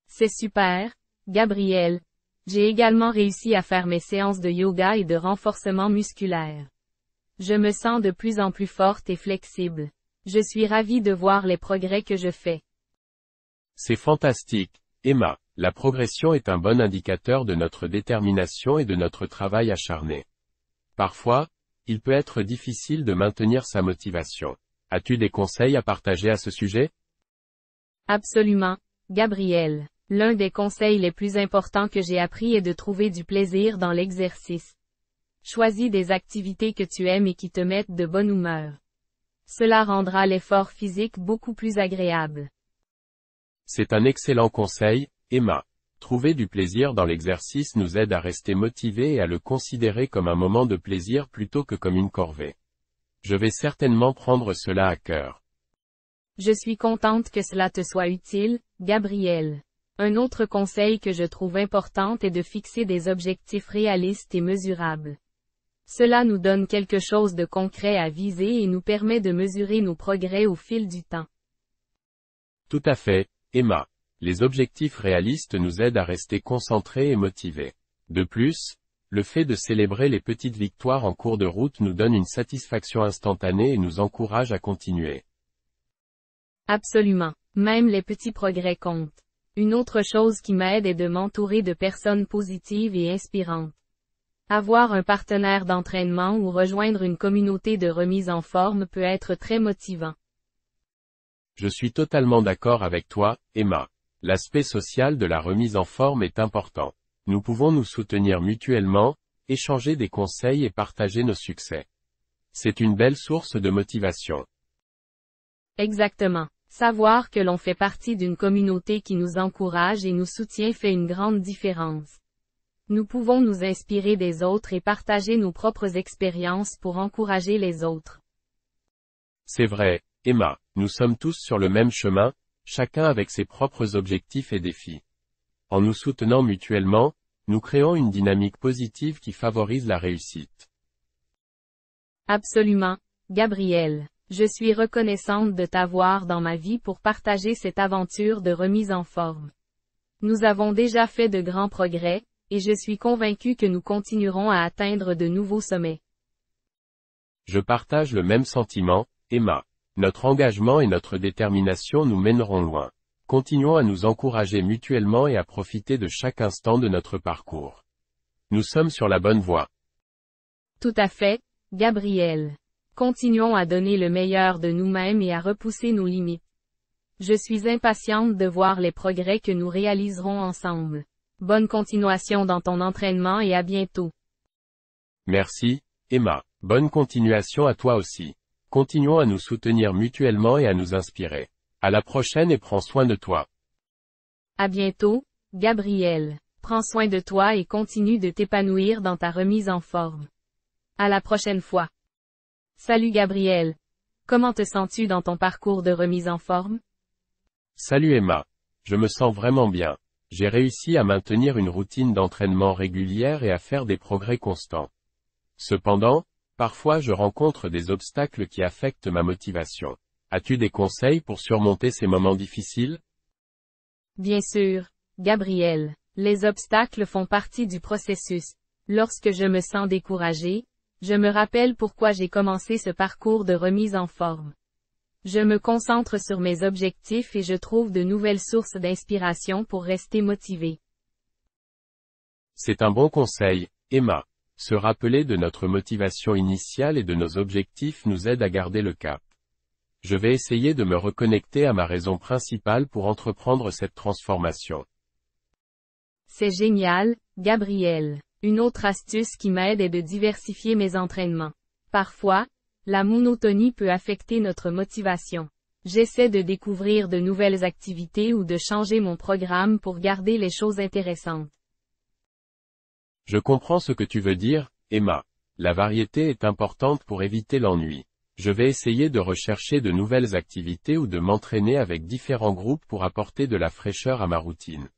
C'est super, Gabriel. J'ai également réussi à faire mes séances de yoga et de renforcement musculaire. Je me sens de plus en plus forte et flexible. Je suis ravie de voir les progrès que je fais. C'est fantastique, Emma. La progression est un bon indicateur de notre détermination et de notre travail acharné. Parfois, il peut être difficile de maintenir sa motivation. As-tu des conseils à partager à ce sujet? Absolument, Gabriel. L'un des conseils les plus importants que j'ai appris est de trouver du plaisir dans l'exercice. Choisis des activités que tu aimes et qui te mettent de bonne humeur. Cela rendra l'effort physique beaucoup plus agréable. C'est un excellent conseil, Emma. Trouver du plaisir dans l'exercice nous aide à rester motivés et à le considérer comme un moment de plaisir plutôt que comme une corvée. Je vais certainement prendre cela à cœur. Je suis contente que cela te soit utile, Gabriel. Un autre conseil que je trouve important est de fixer des objectifs réalistes et mesurables. Cela nous donne quelque chose de concret à viser et nous permet de mesurer nos progrès au fil du temps. Tout à fait, Emma. Les objectifs réalistes nous aident à rester concentrés et motivés. De plus, le fait de célébrer les petites victoires en cours de route nous donne une satisfaction instantanée et nous encourage à continuer. Absolument. Même les petits progrès comptent. Une autre chose qui m'aide est de m'entourer de personnes positives et inspirantes. Avoir un partenaire d'entraînement ou rejoindre une communauté de remise en forme peut être très motivant. Je suis totalement d'accord avec toi, Emma. L'aspect social de la remise en forme est important. Nous pouvons nous soutenir mutuellement, échanger des conseils et partager nos succès. C'est une belle source de motivation. Exactement. Savoir que l'on fait partie d'une communauté qui nous encourage et nous soutient fait une grande différence. Nous pouvons nous inspirer des autres et partager nos propres expériences pour encourager les autres. C'est vrai, Emma, nous sommes tous sur le même chemin, chacun avec ses propres objectifs et défis. En nous soutenant mutuellement, nous créons une dynamique positive qui favorise la réussite. Absolument, Gabriel. Je suis reconnaissante de t'avoir dans ma vie pour partager cette aventure de remise en forme. Nous avons déjà fait de grands progrès, et je suis convaincue que nous continuerons à atteindre de nouveaux sommets. Je partage le même sentiment, Emma. Notre engagement et notre détermination nous mèneront loin. Continuons à nous encourager mutuellement et à profiter de chaque instant de notre parcours. Nous sommes sur la bonne voie. Tout à fait, Gabriel. Continuons à donner le meilleur de nous-mêmes et à repousser nos limites. Je suis impatiente de voir les progrès que nous réaliserons ensemble. Bonne continuation dans ton entraînement et à bientôt. Merci, Emma. Bonne continuation à toi aussi. Continuons à nous soutenir mutuellement et à nous inspirer. À la prochaine et prends soin de toi. À bientôt, Gabriel. Prends soin de toi et continue de t'épanouir dans ta remise en forme. À la prochaine fois. Salut Gabriel. Comment te sens-tu dans ton parcours de remise en forme? Salut Emma. Je me sens vraiment bien. J'ai réussi à maintenir une routine d'entraînement régulière et à faire des progrès constants. Cependant, parfois je rencontre des obstacles qui affectent ma motivation. As-tu des conseils pour surmonter ces moments difficiles? Bien sûr, Gabriel. Les obstacles font partie du processus. Lorsque je me sens découragé, je me rappelle pourquoi j'ai commencé ce parcours de remise en forme. Je me concentre sur mes objectifs et je trouve de nouvelles sources d'inspiration pour rester motivé. C'est un bon conseil, Emma. Se rappeler de notre motivation initiale et de nos objectifs nous aide à garder le cap. Je vais essayer de me reconnecter à ma raison principale pour entreprendre cette transformation. C'est génial, Gabriel. Une autre astuce qui m'aide est de diversifier mes entraînements. Parfois, la monotonie peut affecter notre motivation. J'essaie de découvrir de nouvelles activités ou de changer mon programme pour garder les choses intéressantes. Je comprends ce que tu veux dire, Emma. La variété est importante pour éviter l'ennui. Je vais essayer de rechercher de nouvelles activités ou de m'entraîner avec différents groupes pour apporter de la fraîcheur à ma routine.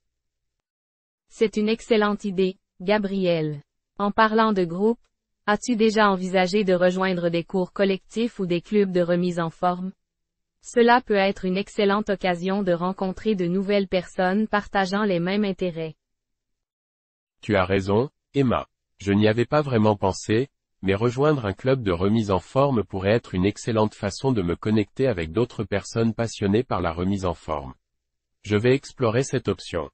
C'est une excellente idée, Gabriel. En parlant de groupe, as-tu déjà envisagé de rejoindre des cours collectifs ou des clubs de remise en forme? Cela peut être une excellente occasion de rencontrer de nouvelles personnes partageant les mêmes intérêts. Tu as raison, Emma. Je n'y avais pas vraiment pensé, mais rejoindre un club de remise en forme pourrait être une excellente façon de me connecter avec d'autres personnes passionnées par la remise en forme. Je vais explorer cette option.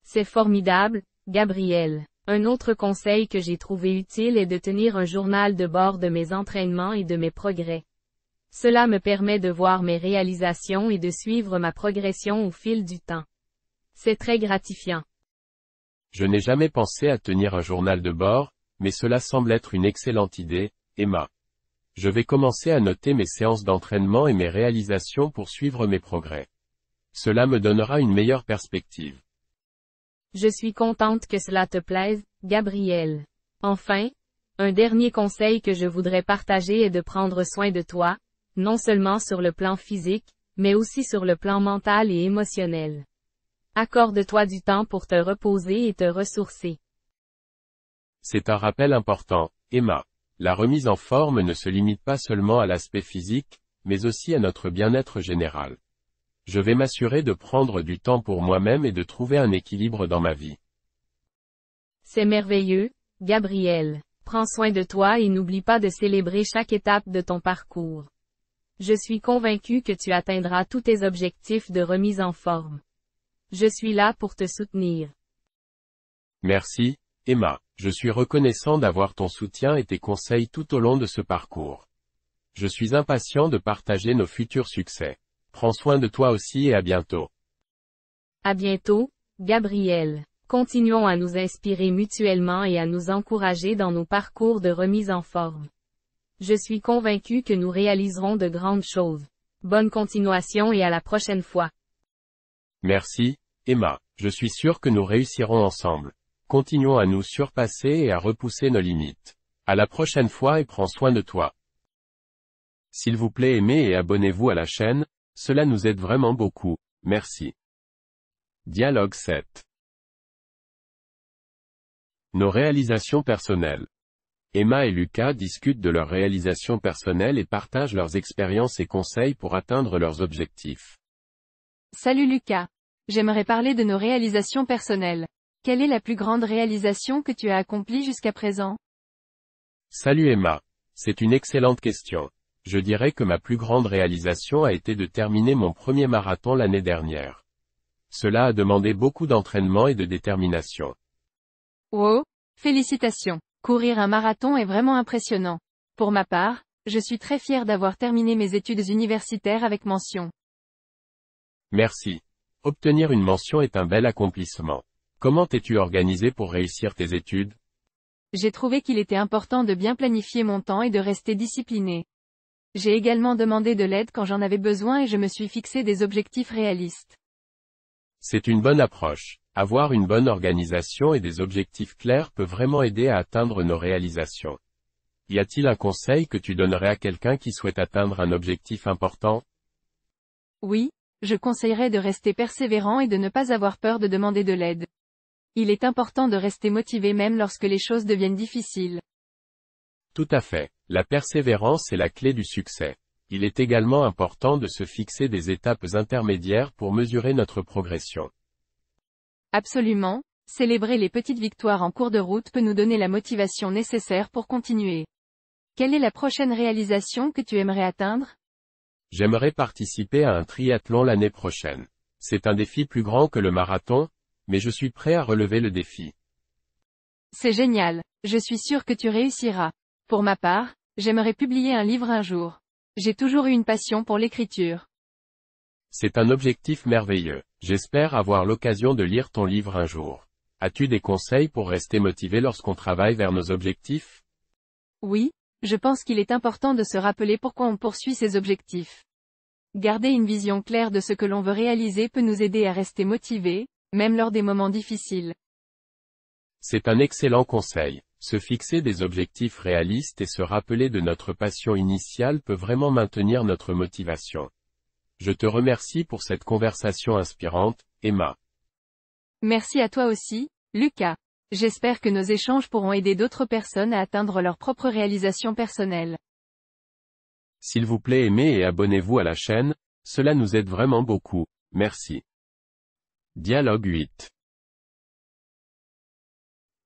C'est formidable, Gabriel. Un autre conseil que j'ai trouvé utile est de tenir un journal de bord de mes entraînements et de mes progrès. Cela me permet de voir mes réalisations et de suivre ma progression au fil du temps. C'est très gratifiant. Je n'ai jamais pensé à tenir un journal de bord, mais cela semble être une excellente idée, Emma. Je vais commencer à noter mes séances d'entraînement et mes réalisations pour suivre mes progrès. Cela me donnera une meilleure perspective. Je suis contente que cela te plaise, Gabriel. Enfin, un dernier conseil que je voudrais partager est de prendre soin de toi, non seulement sur le plan physique, mais aussi sur le plan mental et émotionnel. Accorde-toi du temps pour te reposer et te ressourcer. C'est un rappel important, Emma. La remise en forme ne se limite pas seulement à l'aspect physique, mais aussi à notre bien-être général. Je vais m'assurer de prendre du temps pour moi-même et de trouver un équilibre dans ma vie. C'est merveilleux, Gabriel. Prends soin de toi et n'oublie pas de célébrer chaque étape de ton parcours. Je suis convaincue que tu atteindras tous tes objectifs de remise en forme. Je suis là pour te soutenir. Merci, Emma. Je suis reconnaissant d'avoir ton soutien et tes conseils tout au long de ce parcours. Je suis impatient de partager nos futurs succès. Prends soin de toi aussi et à bientôt. À bientôt, Gabriel. Continuons à nous inspirer mutuellement et à nous encourager dans nos parcours de remise en forme. Je suis convaincue que nous réaliserons de grandes choses. Bonne continuation et à la prochaine fois. Merci, Emma. Je suis sûr que nous réussirons ensemble. Continuons à nous surpasser et à repousser nos limites. À la prochaine fois et prends soin de toi. S'il vous plaît, aimez et abonnez-vous à la chaîne, cela nous aide vraiment beaucoup. Merci. Dialogue 7. Nos réalisations personnelles. Emma et Lucas discutent de leurs réalisations personnelles et partagent leurs expériences et conseils pour atteindre leurs objectifs. Salut Lucas. J'aimerais parler de nos réalisations personnelles. Quelle est la plus grande réalisation que tu as accomplie jusqu'à présent? Salut Emma. C'est une excellente question. Je dirais que ma plus grande réalisation a été de terminer mon premier marathon l'année dernière. Cela a demandé beaucoup d'entraînement et de détermination. Wow, félicitations. Courir un marathon est vraiment impressionnant. Pour ma part, je suis très fier d'avoir terminé mes études universitaires avec mention. Merci. Obtenir une mention est un bel accomplissement. Comment t'es-tu organisé pour réussir tes études? J'ai trouvé qu'il était important de bien planifier mon temps et de rester discipliné. J'ai également demandé de l'aide quand j'en avais besoin et je me suis fixé des objectifs réalistes. C'est une bonne approche. Avoir une bonne organisation et des objectifs clairs peut vraiment aider à atteindre nos réalisations. Y a-t-il un conseil que tu donnerais à quelqu'un qui souhaite atteindre un objectif important? Oui, je conseillerais de rester persévérant et de ne pas avoir peur de demander de l'aide. Il est important de rester motivé même lorsque les choses deviennent difficiles. Tout à fait. La persévérance est la clé du succès. Il est également important de se fixer des étapes intermédiaires pour mesurer notre progression. Absolument, célébrer les petites victoires en cours de route peut nous donner la motivation nécessaire pour continuer. Quelle est la prochaine réalisation que tu aimerais atteindre? J'aimerais participer à un triathlon l'année prochaine. C'est un défi plus grand que le marathon, mais je suis prêt à relever le défi. C'est génial, je suis sûr que tu réussiras. Pour ma part, j'aimerais publier un livre un jour. J'ai toujours eu une passion pour l'écriture. C'est un objectif merveilleux. J'espère avoir l'occasion de lire ton livre un jour. As-tu des conseils pour rester motivé lorsqu'on travaille vers nos objectifs? Oui, je pense qu'il est important de se rappeler pourquoi on poursuit ses objectifs. Garder une vision claire de ce que l'on veut réaliser peut nous aider à rester motivés, même lors des moments difficiles. C'est un excellent conseil. Se fixer des objectifs réalistes et se rappeler de notre passion initiale peut vraiment maintenir notre motivation. Je te remercie pour cette conversation inspirante, Emma. Merci à toi aussi, Lucas. J'espère que nos échanges pourront aider d'autres personnes à atteindre leurs propres réalisations personnelles. S'il vous plaît, aimez et abonnez-vous à la chaîne, cela nous aide vraiment beaucoup. Merci. Dialogue 8.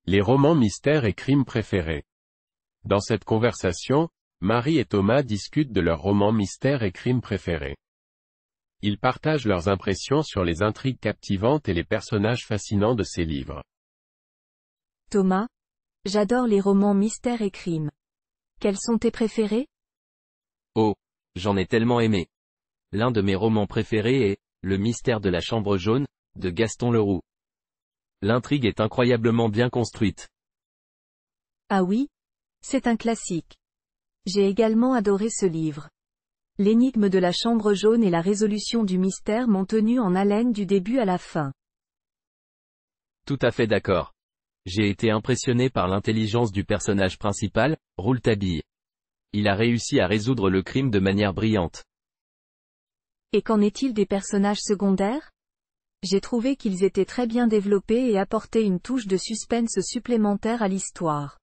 Les romans mystères et crimes préférés. Dans cette conversation, Marie et Thomas discutent de leurs romans mystères et crimes préférés. Ils partagent leurs impressions sur les intrigues captivantes et les personnages fascinants de ces livres. Thomas, j'adore les romans mystères et crimes. Quels sont tes préférés? Oh, j'en ai tellement aimé. L'un de mes romans préférés est Le mystère de la chambre jaune, de Gaston Leroux. L'intrigue est incroyablement bien construite. Ah oui? C'est un classique. J'ai également adoré ce livre. L'énigme de la chambre jaune et la résolution du mystère m'ont tenu en haleine du début à la fin. Tout à fait d'accord. J'ai été impressionné par l'intelligence du personnage principal, Rouletabille. Il a réussi à résoudre le crime de manière brillante. Et qu'en est-il des personnages secondaires? J'ai trouvé qu'ils étaient très bien développés et apportaient une touche de suspense supplémentaire à l'histoire.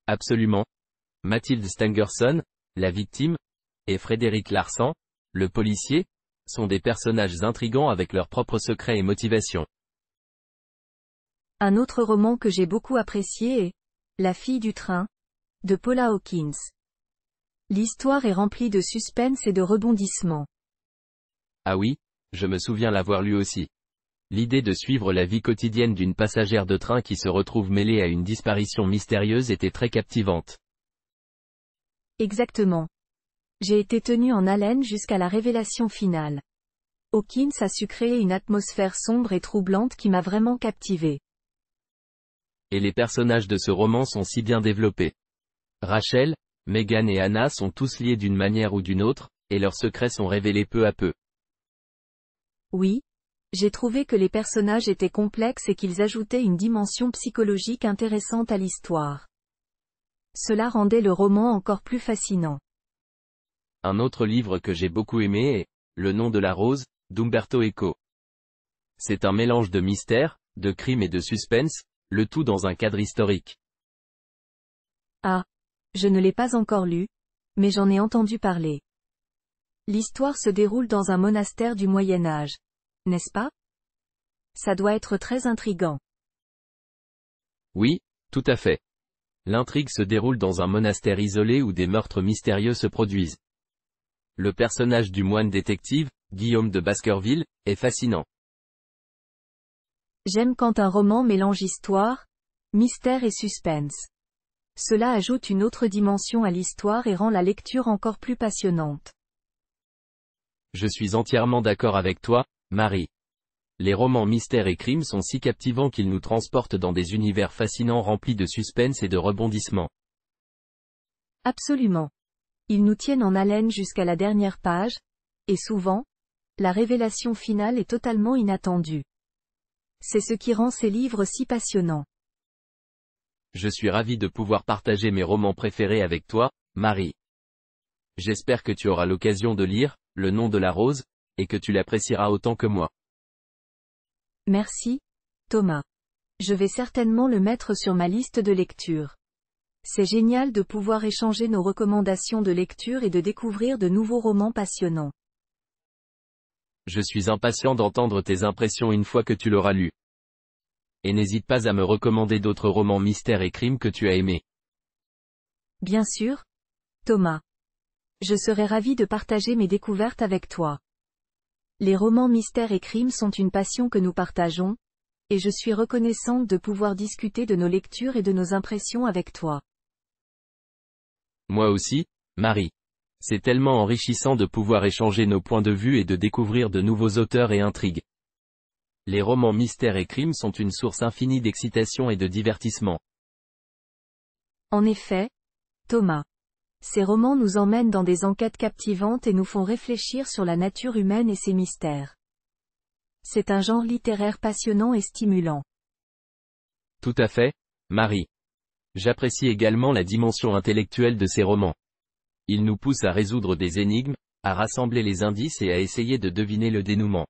Absolument. Mathilde Stangerson, la victime, et Frédéric Larsan, le policier, sont des personnages intrigants avec leurs propres secrets et motivations. Un autre roman que j'ai beaucoup apprécié est La fille du train, de Paula Hawkins. L'histoire est remplie de suspense et de rebondissements. Ah oui, je me souviens l'avoir lu aussi. L'idée de suivre la vie quotidienne d'une passagère de train qui se retrouve mêlée à une disparition mystérieuse était très captivante. Exactement. J'ai été tenu en haleine jusqu'à la révélation finale. Hawkins a su créer une atmosphère sombre et troublante qui m'a vraiment captivé. Et les personnages de ce roman sont si bien développés. Rachel, Megan et Anna sont tous liés d'une manière ou d'une autre, et leurs secrets sont révélés peu à peu. Oui, j'ai trouvé que les personnages étaient complexes et qu'ils ajoutaient une dimension psychologique intéressante à l'histoire. Cela rendait le roman encore plus fascinant. Un autre livre que j'ai beaucoup aimé est Le nom de la rose, d'Umberto Eco. C'est un mélange de mystère, de crime et de suspense, le tout dans un cadre historique. Ah. Je ne l'ai pas encore lu, mais j'en ai entendu parler. L'histoire se déroule dans un monastère du Moyen Âge. N'est-ce pas? Ça doit être très intriguant. Oui, tout à fait. L'intrigue se déroule dans un monastère isolé où des meurtres mystérieux se produisent. Le personnage du moine détective, Guillaume de Baskerville, est fascinant. J'aime quand un roman mélange histoire, mystère et suspense. Cela ajoute une autre dimension à l'histoire et rend la lecture encore plus passionnante. Je suis entièrement d'accord avec toi, Marie. Les romans mystères et crimes sont si captivants qu'ils nous transportent dans des univers fascinants remplis de suspense et de rebondissements. Absolument. Ils nous tiennent en haleine jusqu'à la dernière page, et souvent, la révélation finale est totalement inattendue. C'est ce qui rend ces livres si passionnants. Je suis ravi de pouvoir partager mes romans préférés avec toi, Marie. J'espère que tu auras l'occasion de lire Le nom de la rose, et que tu l'apprécieras autant que moi. Merci, Thomas. Je vais certainement le mettre sur ma liste de lecture. C'est génial de pouvoir échanger nos recommandations de lecture et de découvrir de nouveaux romans passionnants. Je suis impatient d'entendre tes impressions une fois que tu l'auras lu. Et n'hésite pas à me recommander d'autres romans mystères et crimes que tu as aimés. Bien sûr, Thomas. Je serai ravi de partager mes découvertes avec toi. Les romans mystères et crimes sont une passion que nous partageons, et je suis reconnaissante de pouvoir discuter de nos lectures et de nos impressions avec toi. Moi aussi, Marie. C'est tellement enrichissant de pouvoir échanger nos points de vue et de découvrir de nouveaux auteurs et intrigues. Les romans mystères et crimes sont une source infinie d'excitation et de divertissement. En effet, Thomas. Ces romans nous emmènent dans des enquêtes captivantes et nous font réfléchir sur la nature humaine et ses mystères. C'est un genre littéraire passionnant et stimulant. Tout à fait, Marie. J'apprécie également la dimension intellectuelle de ces romans. Ils nous poussent à résoudre des énigmes, à rassembler les indices et à essayer de deviner le dénouement.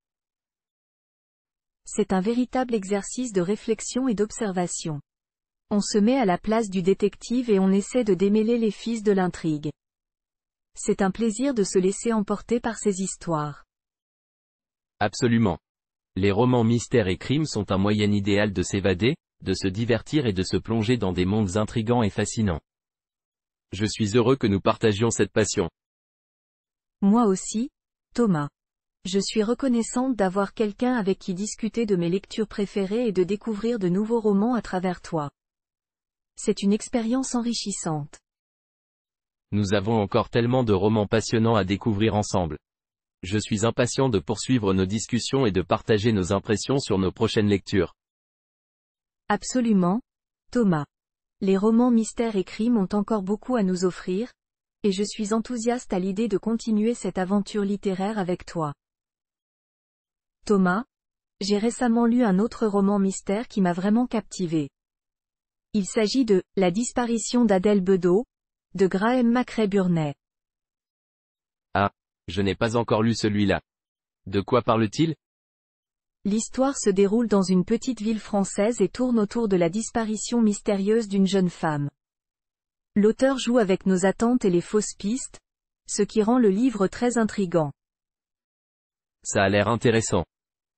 C'est un véritable exercice de réflexion et d'observation. On se met à la place du détective et on essaie de démêler les fils de l'intrigue. C'est un plaisir de se laisser emporter par ces histoires. Absolument. Les romans mystères et crimes sont un moyen idéal de s'évader, de se divertir et de se plonger dans des mondes intrigants et fascinants. Je suis heureux que nous partagions cette passion. Moi aussi, Thomas. Je suis reconnaissante d'avoir quelqu'un avec qui discuter de mes lectures préférées et de découvrir de nouveaux romans à travers toi. C'est une expérience enrichissante. Nous avons encore tellement de romans passionnants à découvrir ensemble. Je suis impatient de poursuivre nos discussions et de partager nos impressions sur nos prochaines lectures. Absolument, Thomas. Les romans mystères et crimes ont encore beaucoup à nous offrir, et je suis enthousiaste à l'idée de continuer cette aventure littéraire avec toi. Thomas, j'ai récemment lu un autre roman mystère qui m'a vraiment captivé. Il s'agit de « La disparition d'Adèle Bedeau » de Graham McRae Burney. Ah, je n'ai pas encore lu celui-là. De quoi parle-t-il? L'histoire se déroule dans une petite ville française et tourne autour de la disparition mystérieuse d'une jeune femme. L'auteur joue avec nos attentes et les fausses pistes, ce qui rend le livre très intrigant. Ça a l'air intéressant.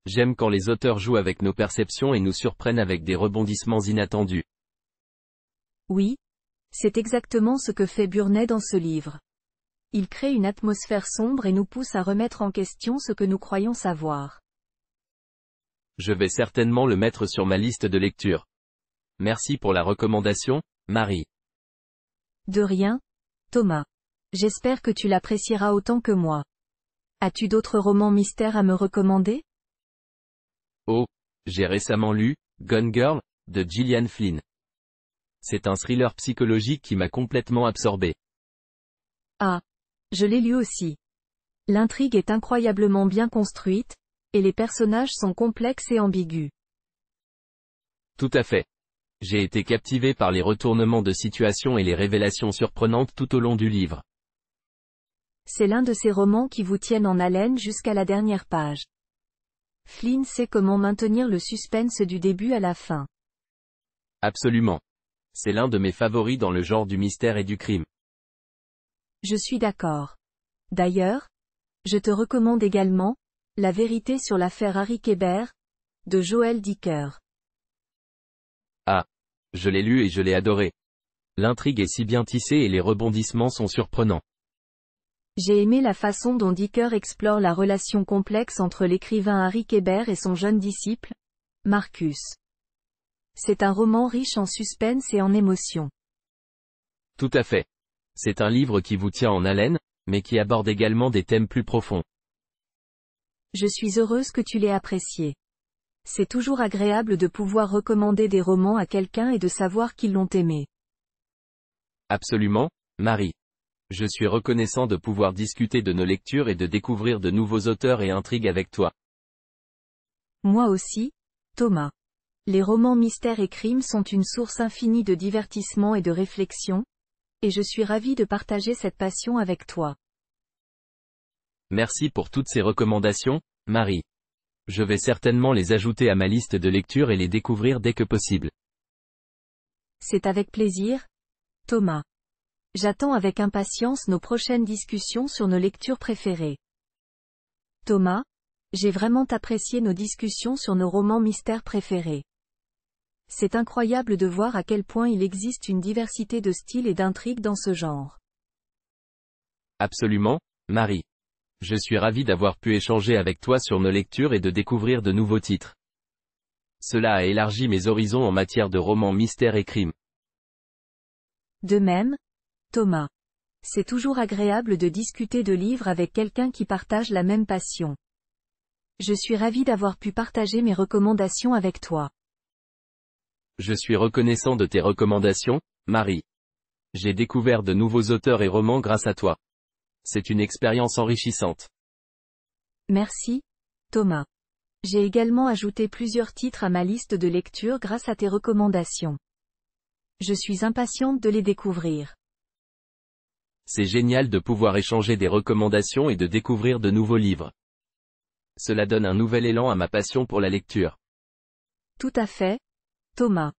J'aime quand les auteurs jouent avec nos perceptions et nous surprennent avec des rebondissements inattendus. Oui, c'est exactement ce que fait Burney dans ce livre. Il crée une atmosphère sombre et nous pousse à remettre en question ce que nous croyons savoir. Je vais certainement le mettre sur ma liste de lecture. Merci pour la recommandation, Marie. De rien, Thomas. J'espère que tu l'apprécieras autant que moi. As-tu d'autres romans mystères à me recommander? Oh, j'ai récemment lu Gone Girl de Gillian Flynn. C'est un thriller psychologique qui m'a complètement absorbé. Ah, je l'ai lu aussi. L'intrigue est incroyablement bien construite, et les personnages sont complexes et ambigus. Tout à fait. J'ai été captivé par les retournements de situation et les révélations surprenantes tout au long du livre. C'est l'un de ces romans qui vous tiennent en haleine jusqu'à la dernière page. Flynn sait comment maintenir le suspense du début à la fin. Absolument. C'est l'un de mes favoris dans le genre du mystère et du crime. Je suis d'accord. D'ailleurs, je te recommande également La vérité sur l'affaire Harry Kéber, de Joël Dicker. Ah. Je l'ai lu et je l'ai adoré. L'intrigue est si bien tissée et les rebondissements sont surprenants. J'ai aimé la façon dont Dicker explore la relation complexe entre l'écrivain Harry Kéber et son jeune disciple, Marcus. C'est un roman riche en suspense et en émotion. Tout à fait. C'est un livre qui vous tient en haleine, mais qui aborde également des thèmes plus profonds. Je suis heureuse que tu l'aies apprécié. C'est toujours agréable de pouvoir recommander des romans à quelqu'un et de savoir qu'ils l'ont aimé. Absolument, Marie. Je suis reconnaissant de pouvoir discuter de nos lectures et de découvrir de nouveaux auteurs et intrigues avec toi. Moi aussi, Thomas. Les romans mystères et crimes sont une source infinie de divertissement et de réflexion, et je suis ravie de partager cette passion avec toi. Merci pour toutes ces recommandations, Marie. Je vais certainement les ajouter à ma liste de lecture et les découvrir dès que possible. C'est avec plaisir, Thomas. J'attends avec impatience nos prochaines discussions sur nos lectures préférées. Thomas, j'ai vraiment apprécié nos discussions sur nos romans mystères préférés. C'est incroyable de voir à quel point il existe une diversité de styles et d'intrigues dans ce genre. Absolument, Marie. Je suis ravi d'avoir pu échanger avec toi sur nos lectures et de découvrir de nouveaux titres. Cela a élargi mes horizons en matière de romans mystères et crimes. De même, Thomas. C'est toujours agréable de discuter de livres avec quelqu'un qui partage la même passion. Je suis ravi d'avoir pu partager mes recommandations avec toi. Je suis reconnaissant de tes recommandations, Marie. J'ai découvert de nouveaux auteurs et romans grâce à toi. C'est une expérience enrichissante. Merci, Thomas. J'ai également ajouté plusieurs titres à ma liste de lecture grâce à tes recommandations. Je suis impatiente de les découvrir. C'est génial de pouvoir échanger des recommandations et de découvrir de nouveaux livres. Cela donne un nouvel élan à ma passion pour la lecture. Tout à fait, Thomas.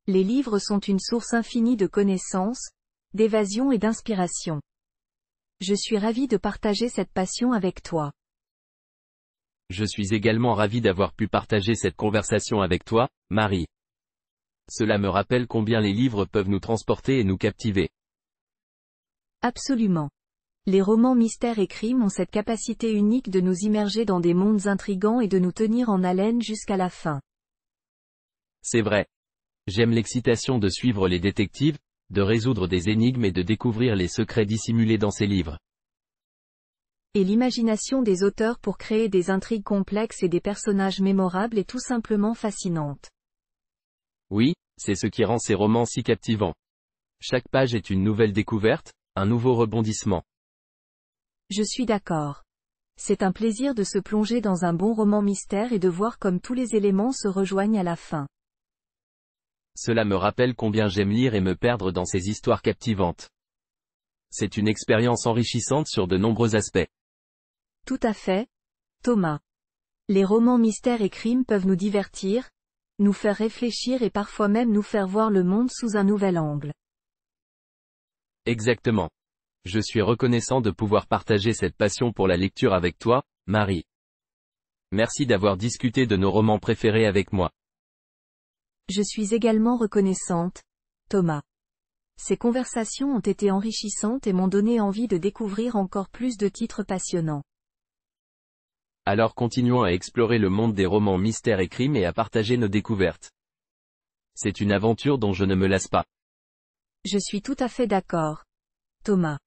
Les livres sont une source infinie de connaissances, d'évasion et d'inspiration. Je suis ravi de partager cette passion avec toi. Je suis également ravi d'avoir pu partager cette conversation avec toi, Marie. Cela me rappelle combien les livres peuvent nous transporter et nous captiver. Absolument. Les romans mystères et crimes ont cette capacité unique de nous immerger dans des mondes intrigants et de nous tenir en haleine jusqu'à la fin. C'est vrai. J'aime l'excitation de suivre les détectives, de résoudre des énigmes et de découvrir les secrets dissimulés dans ces livres. Et l'imagination des auteurs pour créer des intrigues complexes et des personnages mémorables est tout simplement fascinante. Oui, c'est ce qui rend ces romans si captivants. Chaque page est une nouvelle découverte, un nouveau rebondissement. Je suis d'accord. C'est un plaisir de se plonger dans un bon roman mystère et de voir comme tous les éléments se rejoignent à la fin. Cela me rappelle combien j'aime lire et me perdre dans ces histoires captivantes. C'est une expérience enrichissante sur de nombreux aspects. Tout à fait, Thomas. Les romans mystères et crimes peuvent nous divertir, nous faire réfléchir et parfois même nous faire voir le monde sous un nouvel angle. Exactement. Je suis reconnaissant de pouvoir partager cette passion pour la lecture avec toi, Marie. Merci d'avoir discuté de nos romans préférés avec moi. Je suis également reconnaissante, Thomas. Ces conversations ont été enrichissantes et m'ont donné envie de découvrir encore plus de titres passionnants. Alors continuons à explorer le monde des romans mystères et crimes et à partager nos découvertes. C'est une aventure dont je ne me lasse pas. Je suis tout à fait d'accord, Thomas.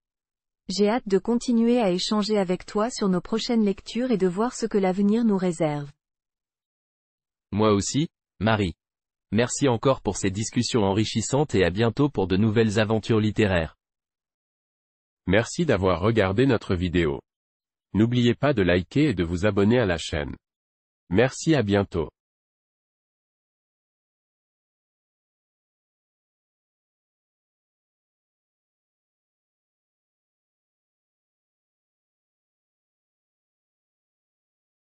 J'ai hâte de continuer à échanger avec toi sur nos prochaines lectures et de voir ce que l'avenir nous réserve. Moi aussi, Marie. Merci encore pour ces discussions enrichissantes et à bientôt pour de nouvelles aventures littéraires. Merci d'avoir regardé notre vidéo. N'oubliez pas de liker et de vous abonner à la chaîne. Merci, à bientôt.